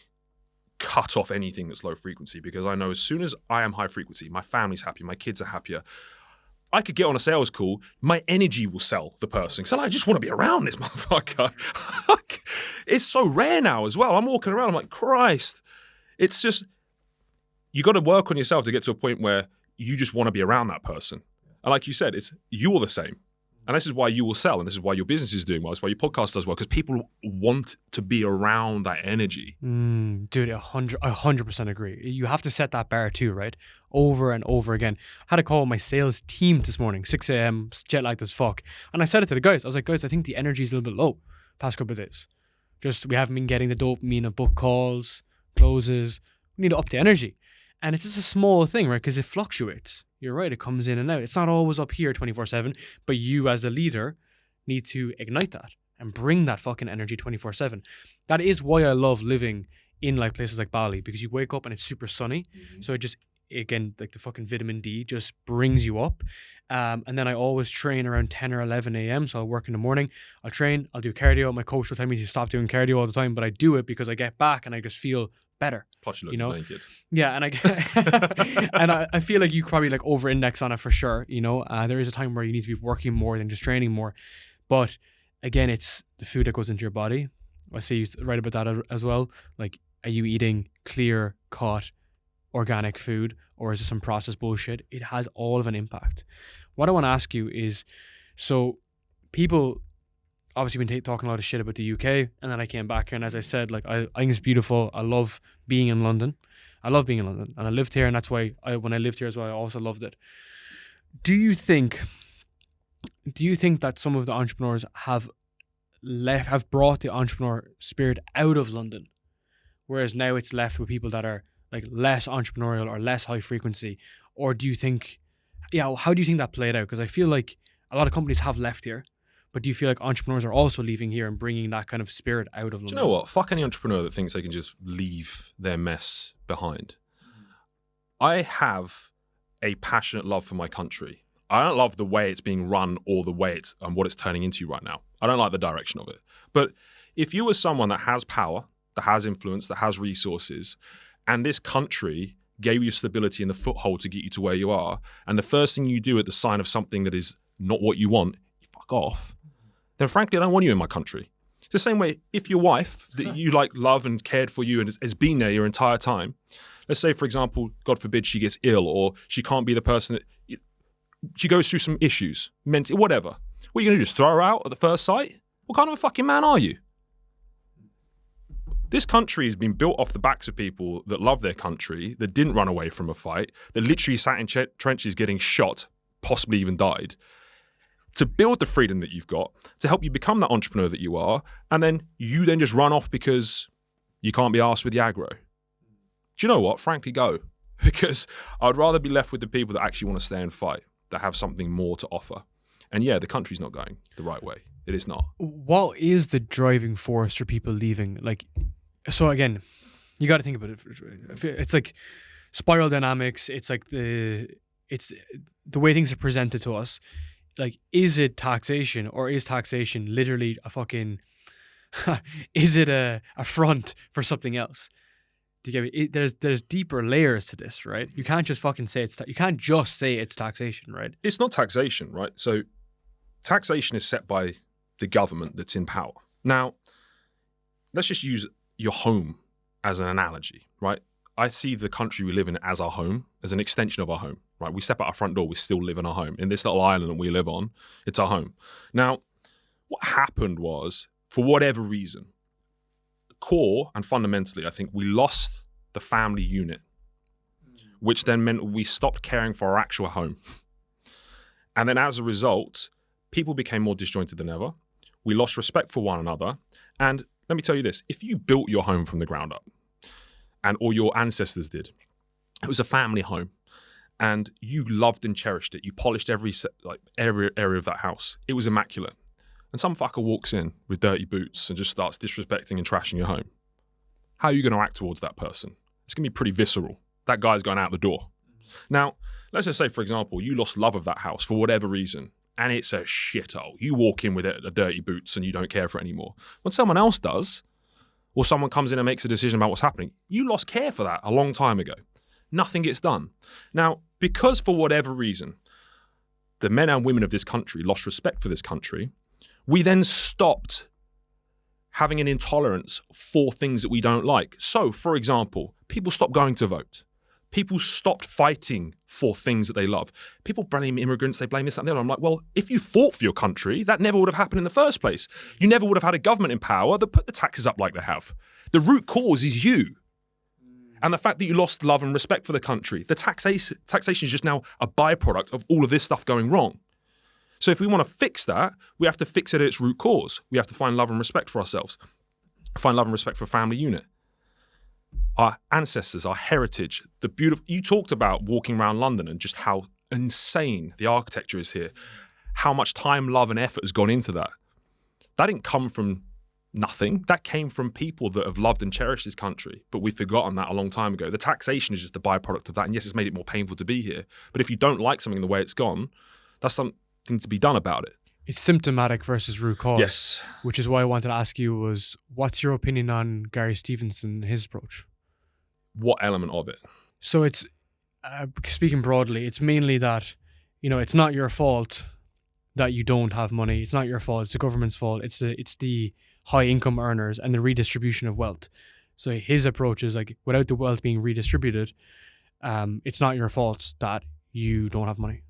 S1: cut off anything that's low frequency, because I know as soon as I am high frequency, my family's happy, my kids are happier. I could get on a sales call, my energy will sell the person. So I just want to be around this motherfucker. It's so rare now as well. I'm walking around, I'm like, Christ. It's just, you got to work on yourself to get to a point where you just want to be around that person. And like you said, it's you're the same. And this is why you will sell, and this is why your business is doing well. It's why your podcast does well, because people want to be around that energy.
S2: Dude, 100% agree. You have to set that bar too, right? Over and over again. I had a call with my sales team this morning, 6 a.m., jet lagged as fuck. And I said it to the guys. I was like, guys, I think the energy is a little bit low past couple of days. Just, we haven't been getting the dopamine of book calls, closes. We need to up the energy. And it's just a small thing, right? Because it fluctuates. You're right, it comes in and out. It's not always up here 24/7, but you as a leader need to ignite that and bring that fucking energy 24/7. That is why I love living in like places like Bali, because you wake up and it's super sunny. So it just, again, like the fucking vitamin D just brings you up. And then I always train around 10 or 11 a.m. So I'll work in the morning, I'll train, I'll do cardio. My coach will tell me to stop doing cardio all the time, but I do it because I get back and I just feel better.
S1: Plus you look naked.
S2: Yeah, and I feel like you probably like over-index on it for sure. There is a time where you need to be working more than just training more, but again, it's the food that goes into your body. I see you write about that as well. Like, are you eating clear cut organic food, or is it some processed bullshit? It has all of an impact. What I want to ask you is, so people obviously been talking a lot of shit about the UK, and then I came back here, and as I said, like I think it's beautiful. I love being in London. And I lived here, and that's why when I lived here as well, I also loved it. Do you think that some of the entrepreneurs have brought the entrepreneur spirit out of London, whereas now it's left with people that are like less entrepreneurial or less high frequency? Or do you think, how do you think that played out? Because I feel like a lot of companies have left here. But do you feel like entrepreneurs are also leaving here and bringing that kind of spirit out of London?
S1: Do you know what? Fuck any entrepreneur that thinks they can just leave their mess behind. I have a passionate love for my country. I don't love the way it's being run or the way it's what it's turning into right now. I don't like the direction of it. But if you were someone that has power, that has influence, that has resources, and this country gave you stability and the foothold to get you to where you are, and the first thing you do at the sign of something that is not what you want, you fuck off, then frankly, I don't want you in my country. It's the same way, if your wife that you like love and cared for you and has been there your entire time, let's say, for example, God forbid she gets ill, or she can't be the person that, she goes through some issues, mental, whatever. What are you going to do, just throw her out at the first sight? What kind of a fucking man are you? This country has been built off the backs of people that love their country, that didn't run away from a fight, that literally sat in trenches getting shot, possibly even died, to build the freedom that you've got, to help you become that entrepreneur that you are, and then you then just run off because you can't be arsed with the aggro. Do you know what? Frankly, go. Because I'd rather be left with the people that actually want to stay and fight, that have something more to offer. And yeah, the country's not going the right way. It is not.
S2: What is the driving force for people leaving? Like, so again, you got to think about it. It's like spiral dynamics. It's like the way things are presented to us. Like, is it taxation, or is taxation literally a fucking, is it a front for something else? Do you get me? There's deeper layers to this, right? You can't just fucking say you can't just say it's taxation, right?
S1: It's not taxation, right? So taxation is set by the government that's in power. Now, let's just use your home as an analogy, right? I see the country we live in as our home, as an extension of our home, right? We step out our front door, we still live in our home. In this little island that we live on, it's our home. Now, what happened was, for whatever reason, core and fundamentally, I think we lost the family unit, which then meant we stopped caring for our actual home. And then as a result, people became more disjointed than ever. We lost respect for one another. And let me tell you this, if you built your home from the ground up, or your ancestors did, it was a family home, and you loved and cherished it. You polished every area of that house. It was immaculate. And some fucker walks in with dirty boots and just starts disrespecting and trashing your home. How are you going to act towards that person? It's going to be pretty visceral. That guy's going out the door. Now, let's just say, for example, you lost love of that house for whatever reason, and it's a shithole. You walk in with a dirty boots and you don't care for it anymore. When someone else does, or someone comes in and makes a decision about what's happening, you lost care for that a long time ago. Nothing gets done. Now, because for whatever reason, the men and women of this country lost respect for this country, we then stopped having an intolerance for things that we don't like. So, for example, people stopped going to vote. People stopped fighting for things that they love. People blame immigrants, they blame this and the other. I'm like, well, if you fought for your country, that never would have happened in the first place. You never would have had a government in power that put the taxes up like they have. The root cause is you. And the fact that you lost love and respect for the country. The taxation is just now a byproduct of all of this stuff going wrong. So if we want to fix that, we have to fix it at its root cause. We have to find love and respect for ourselves. Find love and respect for a family unit. Our ancestors, our heritage, the beautiful. You talked about walking around London and just how insane the architecture is here. How much time, love, and effort has gone into that. That didn't come from nothing. That came from people that have loved and cherished this country, but we've forgotten that a long time ago. The taxation is just a byproduct of that. And yes, it's made it more painful to be here. But if you don't like something the way it's gone, that's something to be done about it.
S2: It's symptomatic versus root cause.
S1: Yes.
S2: Which is why I wanted to ask you was, what's your opinion on Gary Stevenson and his approach?
S1: What element of it?
S2: So it's, speaking broadly, it's mainly that, it's not your fault that you don't have money. It's not your fault. It's the government's fault. It's the high income earners and the redistribution of wealth. So his approach is like, without the wealth being redistributed, it's not your fault that you don't have money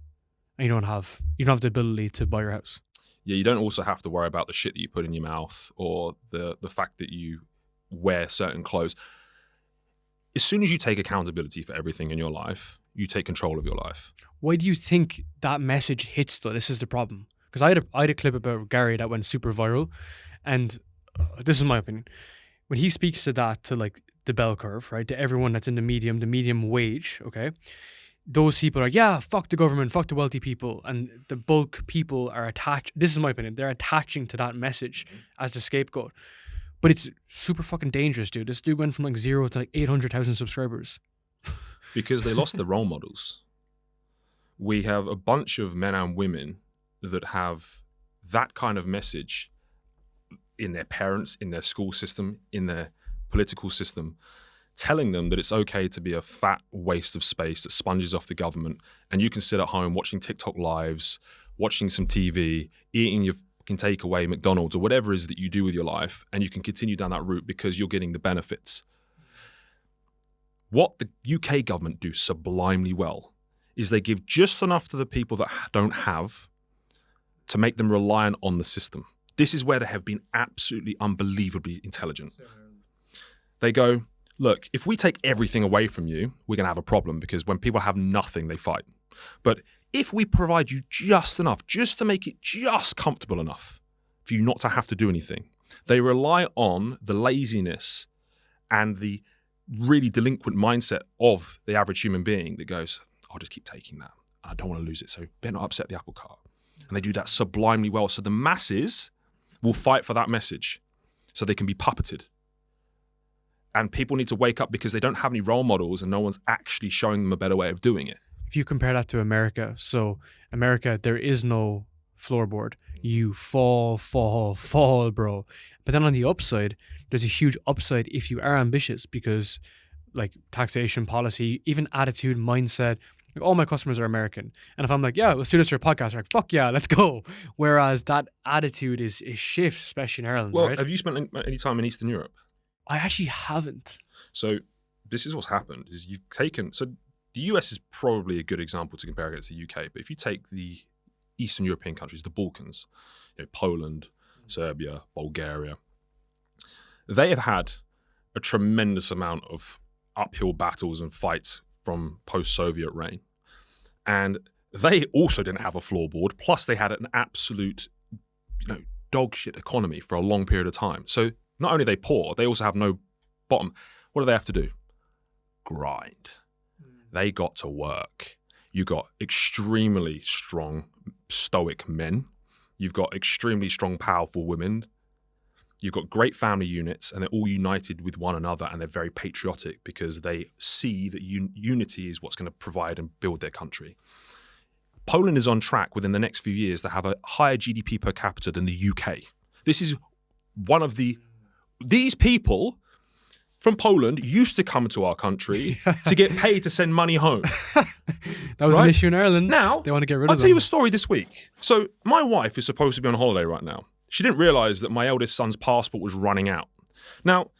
S2: and you don't have the ability to buy your house.
S1: Yeah, you don't also have to worry about the shit that you put in your mouth or the fact that you wear certain clothes. As soon as you take accountability for everything in your life, you take control of your life.
S2: Why do you think that message hits, though? This is the problem. Because I had a clip about Gary that went super viral, and this is my opinion. When he speaks to that, to like the bell curve, right, to everyone that's in the medium wage, okay, those people are, yeah, fuck the government, fuck the wealthy people, and the bulk people are attached. This is my opinion. They're attaching to that message as the scapegoat. But it's super fucking dangerous, dude. This dude went from like 0 to like 800,000 subscribers.
S1: Because they lost the role models. We have a bunch of men and women that have that kind of message in their parents, in their school system, in their political system, telling them that it's okay to be a fat waste of space that sponges off the government, and you can sit at home watching TikTok lives, watching some TV, eating your can take away McDonald's or whatever it is that you do with your life, and you can continue down that route because you're getting the benefits. What the UK government do sublimely well is they give just enough to the people that don't have to make them reliant on the system. This is where they have been absolutely unbelievably intelligent. They go, look, if we take everything away from you, we're going to have a problem, because when people have nothing, they fight. But if we provide you just enough, just to make it just comfortable enough for you not to have to do anything, they rely on the laziness and the really delinquent mindset of the average human being that goes, I'll just keep taking that. I don't want to lose it, so better not upset the apple cart. And they do that sublimely well. So the masses will fight for that message so they can be puppeted. And people need to wake up because they don't have any role models and no one's actually showing them a better way of doing it.
S2: If you compare that to America, so America, there is no floorboard. You fall, bro. But then on the upside, there's a huge upside if you are ambitious, because like taxation policy, even attitude, mindset, like all my customers are American. And if I'm like, yeah, let's do this for a podcast, they're like, fuck yeah, let's go. Whereas that attitude is shift, especially in Ireland,
S1: Well,
S2: right?
S1: have you spent any time in Eastern Europe?
S2: I actually haven't.
S1: So this is what's happened, is you've taken, so the US is probably a good example to compare against the UK, but if you take the Eastern European countries, the Balkans, Poland, Serbia, Bulgaria, they have had a tremendous amount of uphill battles and fights from post-Soviet reign. And they also didn't have a floorboard, plus they had an absolute, dog shit economy for a long period of time. So not only are they poor, they also have no bottom. What do they have to do? Grind. They got to work. You got extremely strong, stoic men. You've got extremely strong, powerful women. You've got great family units, and they're all united with one another, and they're very patriotic because they see that unity is what's going to provide and build their country. Poland is on track within the next few years to have a higher GDP per capita than the UK. This is one of these people from Poland used to come to our country to get paid to send money home.
S2: That was an issue in Ireland.
S1: Now,
S2: they want to get rid of
S1: I'll
S2: them.
S1: tell you a story this week. So my wife is supposed to be on holiday right now. She didn't realise that my eldest son's passport was running out. Now,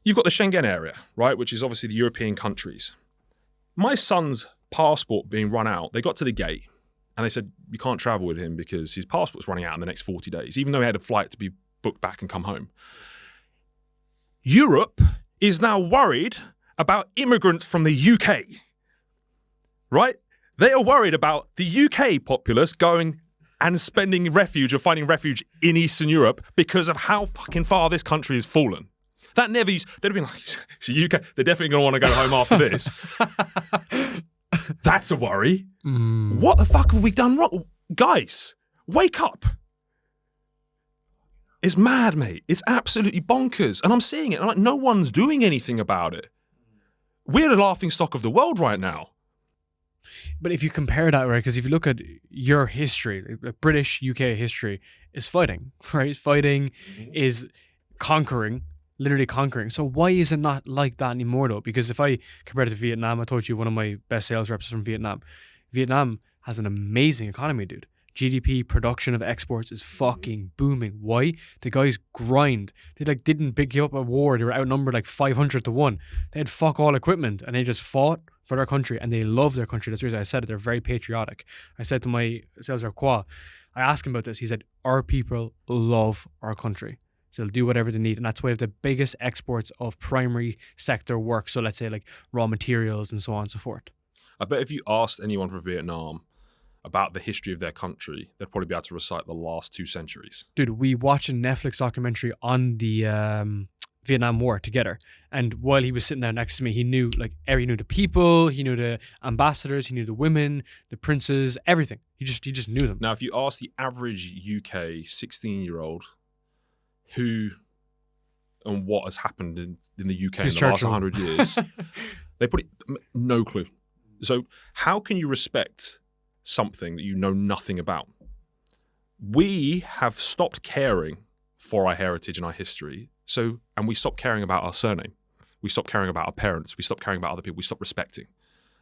S1: you've got the Schengen area, right, which is obviously the European countries. My son's passport being run out, they got to the gate and they said, you can't travel with him because his passport's running out in the next 40 days, even though he had a flight to be booked back and come home. Europe is now worried about immigrants from the UK, right? They are worried about the UK populace going and spending refuge or finding refuge in Eastern Europe because of how fucking far this country has fallen. That never used, they'd have been like, it's the UK, they're definitely going to want to go home after this. That's a worry. What the fuck have we done wrong? Guys, wake up. It's mad, mate. It's absolutely bonkers. And I'm seeing it. And like, no one's doing anything about it. We're the laughing stock of the world right now.
S2: But if you compare that, right, because if you look at your history, like British, UK history is fighting, right? Fighting is conquering, literally conquering. So why is it not like that anymore, though? Because if I compare it to Vietnam, I told you one of my best sales reps is from Vietnam. Vietnam has an amazing economy, dude. GDP, production of exports is fucking booming. Why? The guys grind. They didn't pick you up a war. They were outnumbered 500-1. They had fuck all equipment and they just fought for their country and they love their country. That's the reason I said it. They're very patriotic. I said to my sales rep, Kwa, I asked him about this. He said, our people love our country. So they'll do whatever they need. And that's why the biggest exports of primary sector work. So let's say raw materials and so on and so forth.
S1: I bet if you asked anyone from Vietnam about the history of their country, they'd probably be able to recite the last 2 centuries.
S2: Dude, we watched a Netflix documentary on the Vietnam War together. And while he was sitting there next to me, he knew he knew the people, he knew the ambassadors, he knew the women, the princes, everything. He just knew them.
S1: Now, if you ask the average UK 16-year-old who and what has happened in the UK in the last 100 years, they put no clue. So how can you respect something that you know nothing about? We have stopped caring for our heritage and our history. And we stopped caring about our surname. We stopped caring about our parents. We stopped caring about other people. We stopped respecting.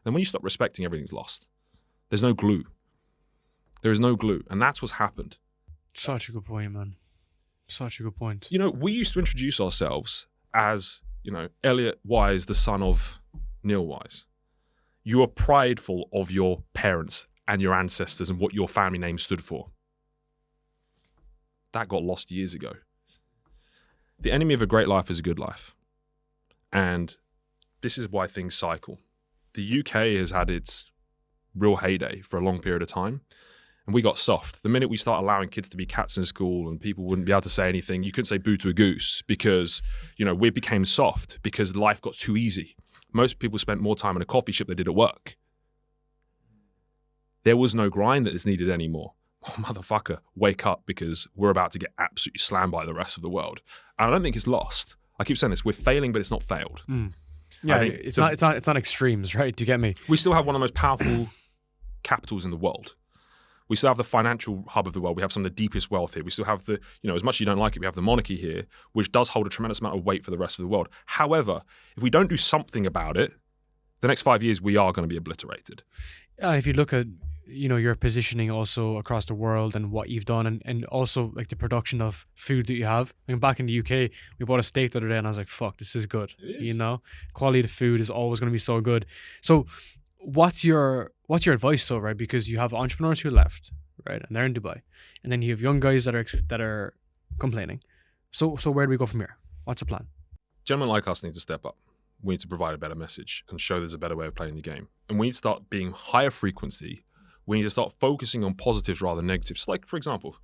S1: And when you stop respecting, everything's lost. There's no glue. There is no glue. And that's what's happened.
S2: Such a good point, man. Such a good point.
S1: We used to introduce ourselves as, Elliot Wise, the son of Neil Wise. You are prideful of your parents and your ancestors and what your family name stood for. That got lost years ago. The enemy of a great life is a good life. And this is why things cycle. The UK has had its real heyday for a long period of time. And we got soft. The minute we start allowing kids to be cats in school and people wouldn't be able to say anything, you couldn't say boo to a goose because, we became soft because life got too easy. Most people spent more time in a coffee shop than they did at work. There was no grind that is needed anymore. oh, motherfucker, wake up because we're about to get absolutely slammed by the rest of the world. And I don't think it's lost. I keep saying this, we're failing, but it's not failed.
S2: Yeah, it's not extremes, right? Do you get me?
S1: We still have one of the most powerful capitals in the world. We still have the financial hub of the world. We have some of the deepest wealth here. We still have the, as much as you don't like it, we have the monarchy here, which does hold a tremendous amount of weight for the rest of the world. However, if we don't do something about it, the next 5 years, we are going to be obliterated.
S2: If you look at, your positioning also across the world and what you've done and also like the production of food that you have. Like back in the UK, we bought a steak the other day and I was like, fuck, this is good.
S1: It is.
S2: Quality of the food is always going to be so good. So what's your advice though, right? Because you have entrepreneurs who left, right? And they're in Dubai. And then you have young guys that are complaining. So where do we go from here? What's the plan?
S1: Gentlemen like us need to step up. We need to provide a better message and show there's a better way of playing the game. And we need to start being higher frequency. We need to start focusing on positives rather than negatives. Like, for example,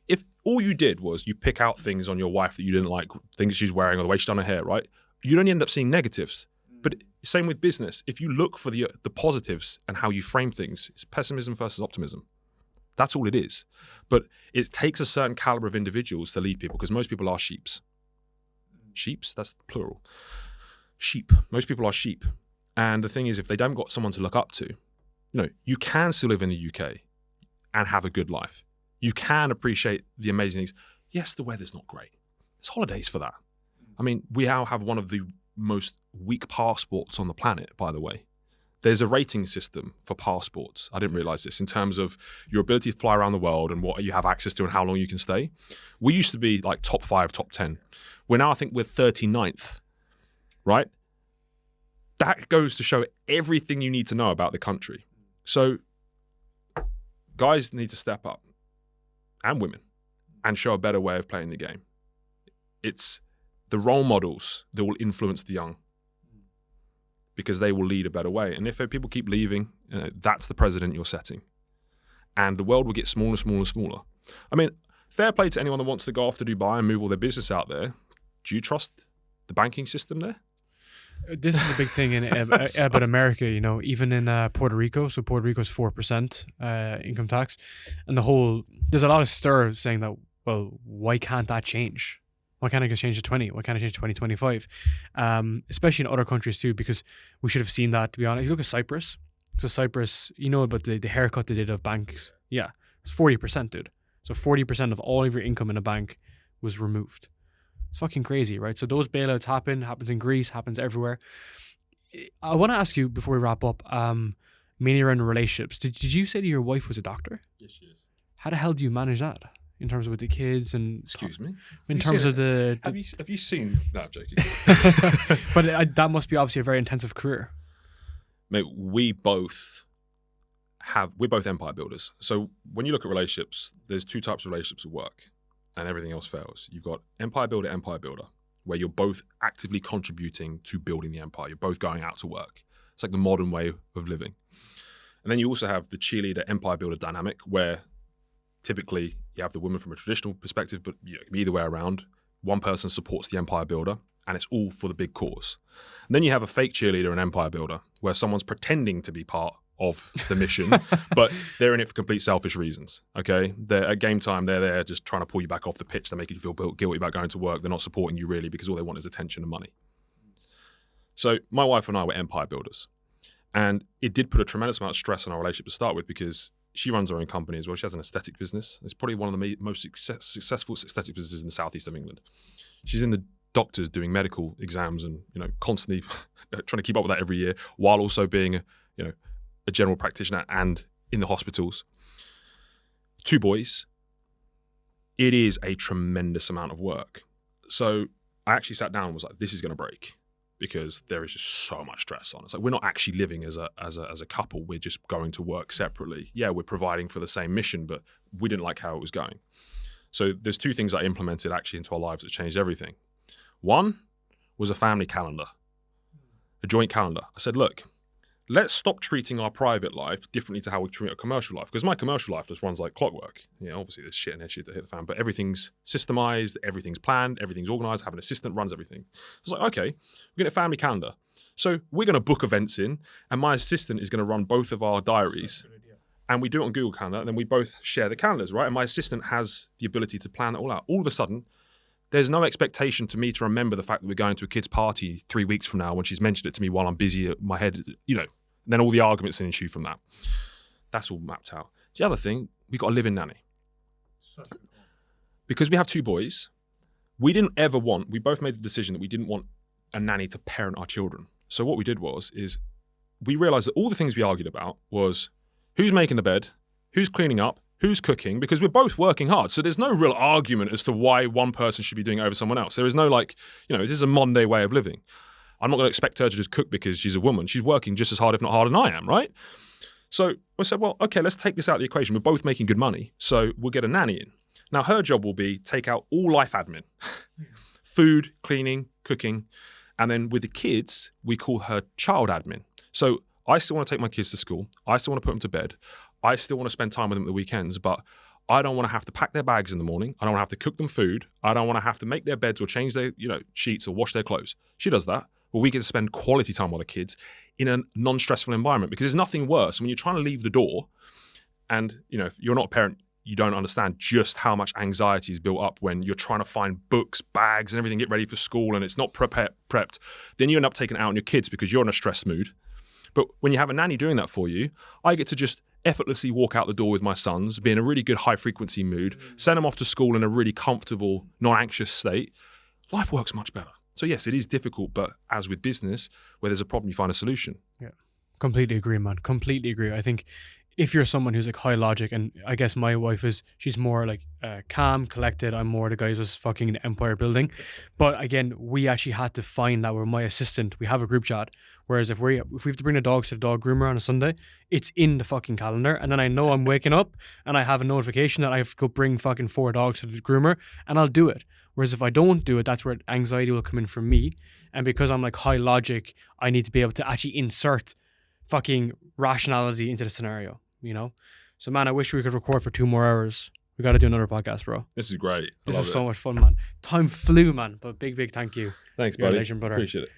S1: if all you did was you pick out things on your wife that you didn't like, things she's wearing or the way she's done her hair, right? You'd only end up seeing negatives. But same with business. If you look for the positives and how you frame things, it's pessimism versus optimism. That's all it is. But it takes a certain caliber of individuals to lead people because most people are sheeps. Sheeps? That's plural. Sheep. Most people are sheep. And the thing is, if they don't got someone to look up to, you can still live in the UK and have a good life. You can appreciate the amazing things. Yes, the weather's not great. There's holidays for that. I mean, we now have one of the most weak passports on the planet, by the way. There's a rating system for passports. I didn't realize this in terms of your ability to fly around the world and what you have access to and how long you can stay. We used to be like top 5, top 10. We're now, I think we're 39th, right? That goes to show everything you need to know about the country. So guys need to step up, and women, and show a better way of playing the game. It's the role models that will influence the young because they will lead a better way. And if people keep leaving, that's the precedent you're setting. And the world will get smaller, smaller, smaller. I mean, fair play to anyone that wants to go off to Dubai and move all their business out there. Do you trust the banking system there?
S2: This is a big thing about America, even in Puerto Rico. So Puerto Rico is 4% income tax. And there's a lot of stir saying that, well, why can't that change? Why can't it get changed to 20? Why can't it change to 2025? Especially in other countries too, because we should have seen that, to be honest. If you look at Cyprus. So Cyprus, about the haircut they did of banks. Yeah, it's 40%, dude. So 40% of all of your income in a bank was removed. It's fucking crazy, right? So those bailouts happens in Greece, happens everywhere. I want to ask you before we wrap up, mainly around relationships. Did you say that your wife was a doctor?
S1: Yes, she is.
S2: How the hell do you manage that in terms of with the kids and?
S1: Excuse me.
S2: In terms of the
S1: have you seen? No, I'm joking.
S2: But that must be obviously a very intensive career.
S1: Mate, we're both empire builders. So when you look at relationships, there's two types of relationships at work. And everything else fails. You've got empire builder, where you're both actively contributing to building the empire. You're both going out to work. It's like the modern way of living. And then you also have the cheerleader, empire builder dynamic, where typically you have the woman from a traditional perspective, but it can be either way around. One person supports the empire builder, and it's all for the big cause. And then you have a fake cheerleader and empire builder, where someone's pretending to be part of the mission, but they're in it for complete selfish reasons, okay? They're at game time, they're there just trying to pull you back off the pitch to make you feel guilty about going to work. They're not supporting you really because all they want is attention and money. So my wife and I were empire builders, and it did put a tremendous amount of stress on our relationship to start with because she runs her own company as well. She has an aesthetic business. It's probably one of the most successful aesthetic businesses in the southeast of England. She's in the doctors doing medical exams and constantly trying to keep up with that every year while also being a general practitioner and in the hospitals. 2 boys. It is a tremendous amount of work. So I actually sat down and was like, this is going to break because there is just so much stress on us. Like, we're not actually living as a couple. We're just going to work separately. Yeah, we're providing for the same mission, but we didn't like how it was going. So there's 2 things I implemented actually into our lives that changed everything. One was a family calendar, a joint calendar. I said, look, let's stop treating our private life differently to how we treat our commercial life. Because my commercial life just runs like clockwork. Obviously there's shit and shit to hit the fan, but everything's systemized, everything's planned, everything's organized. I have an assistant runs everything. I was like, okay, we're going to family calendar. So we're going to book events in, and my assistant is going to run both of our diaries. and we do it on Google Calendar, and then we both share the calendars, right? And my assistant has the ability to plan it all out. All of a sudden, there's no expectation to me to remember the fact that we're going to a kid's party 3 weeks from now when she's mentioned it to me while I'm busy. My head, then all the arguments ensue from that. That's all mapped out. The other thing, we got a live-in nanny. Because we have 2 boys, we both made the decision that we didn't want a nanny to parent our children. So what we did is we realized that all the things we argued about was who's making the bed, who's cleaning up, who's cooking, because we're both working hard. So there's no real argument as to why one person should be doing it over someone else. There is no this is a Monday way of living. I'm not going to expect her to just cook because she's a woman. She's working just as hard, if not harder than I am, right? So we said, well, okay, let's take this out of the equation. We're both making good money, so we'll get a nanny in. Now, her job will be take out all life admin, food, cleaning, cooking, and then with the kids, we call her child admin. So I still want to take my kids to school. I still want to put them to bed. I still want to spend time with them at the weekends, but I don't want to have to pack their bags in the morning. I don't want to have to cook them food. I don't want to have to make their beds or change their sheets or wash their clothes. She does that. Well, we get to spend quality time with the kids in a non-stressful environment, because there's nothing worse when you're trying to leave the door and, if you're not a parent, you don't understand just how much anxiety is built up when you're trying to find books, bags and everything, get ready for school, and it's not prepped. Then you end up taking it out on your kids because you're in a stressed mood. But when you have a nanny doing that for you, I get to just effortlessly walk out the door with my sons, be in a really good high frequency mood, send them off to school in a really comfortable, non-anxious state. Life works much better. So yes, it is difficult, but as with business, where there's a problem, you find a solution. Yeah,
S2: completely agree, man. Completely agree. I think if you're someone who's like high logic, and I guess my wife she's more like calm, collected. I'm more the guy who's fucking an empire building. But again, we actually had to find that with my assistant. We have a group chat. Whereas if we have to bring the dogs to the dog groomer on a Sunday, it's in the fucking calendar. And then I know I'm waking up and I have a notification that I have to go bring fucking 4 dogs to the groomer, and I'll do it. Whereas if I don't do it, that's where anxiety will come in from me. And because I'm like high logic, I need to be able to actually insert fucking rationality into the scenario, So man, I wish we could record for 2 more hours. We got to do another podcast, bro.
S1: This is great.
S2: This is so much fun, man. Time flew, man. But big thank you.
S1: Thanks, buddy.
S2: Legend, brother.
S1: Appreciate it.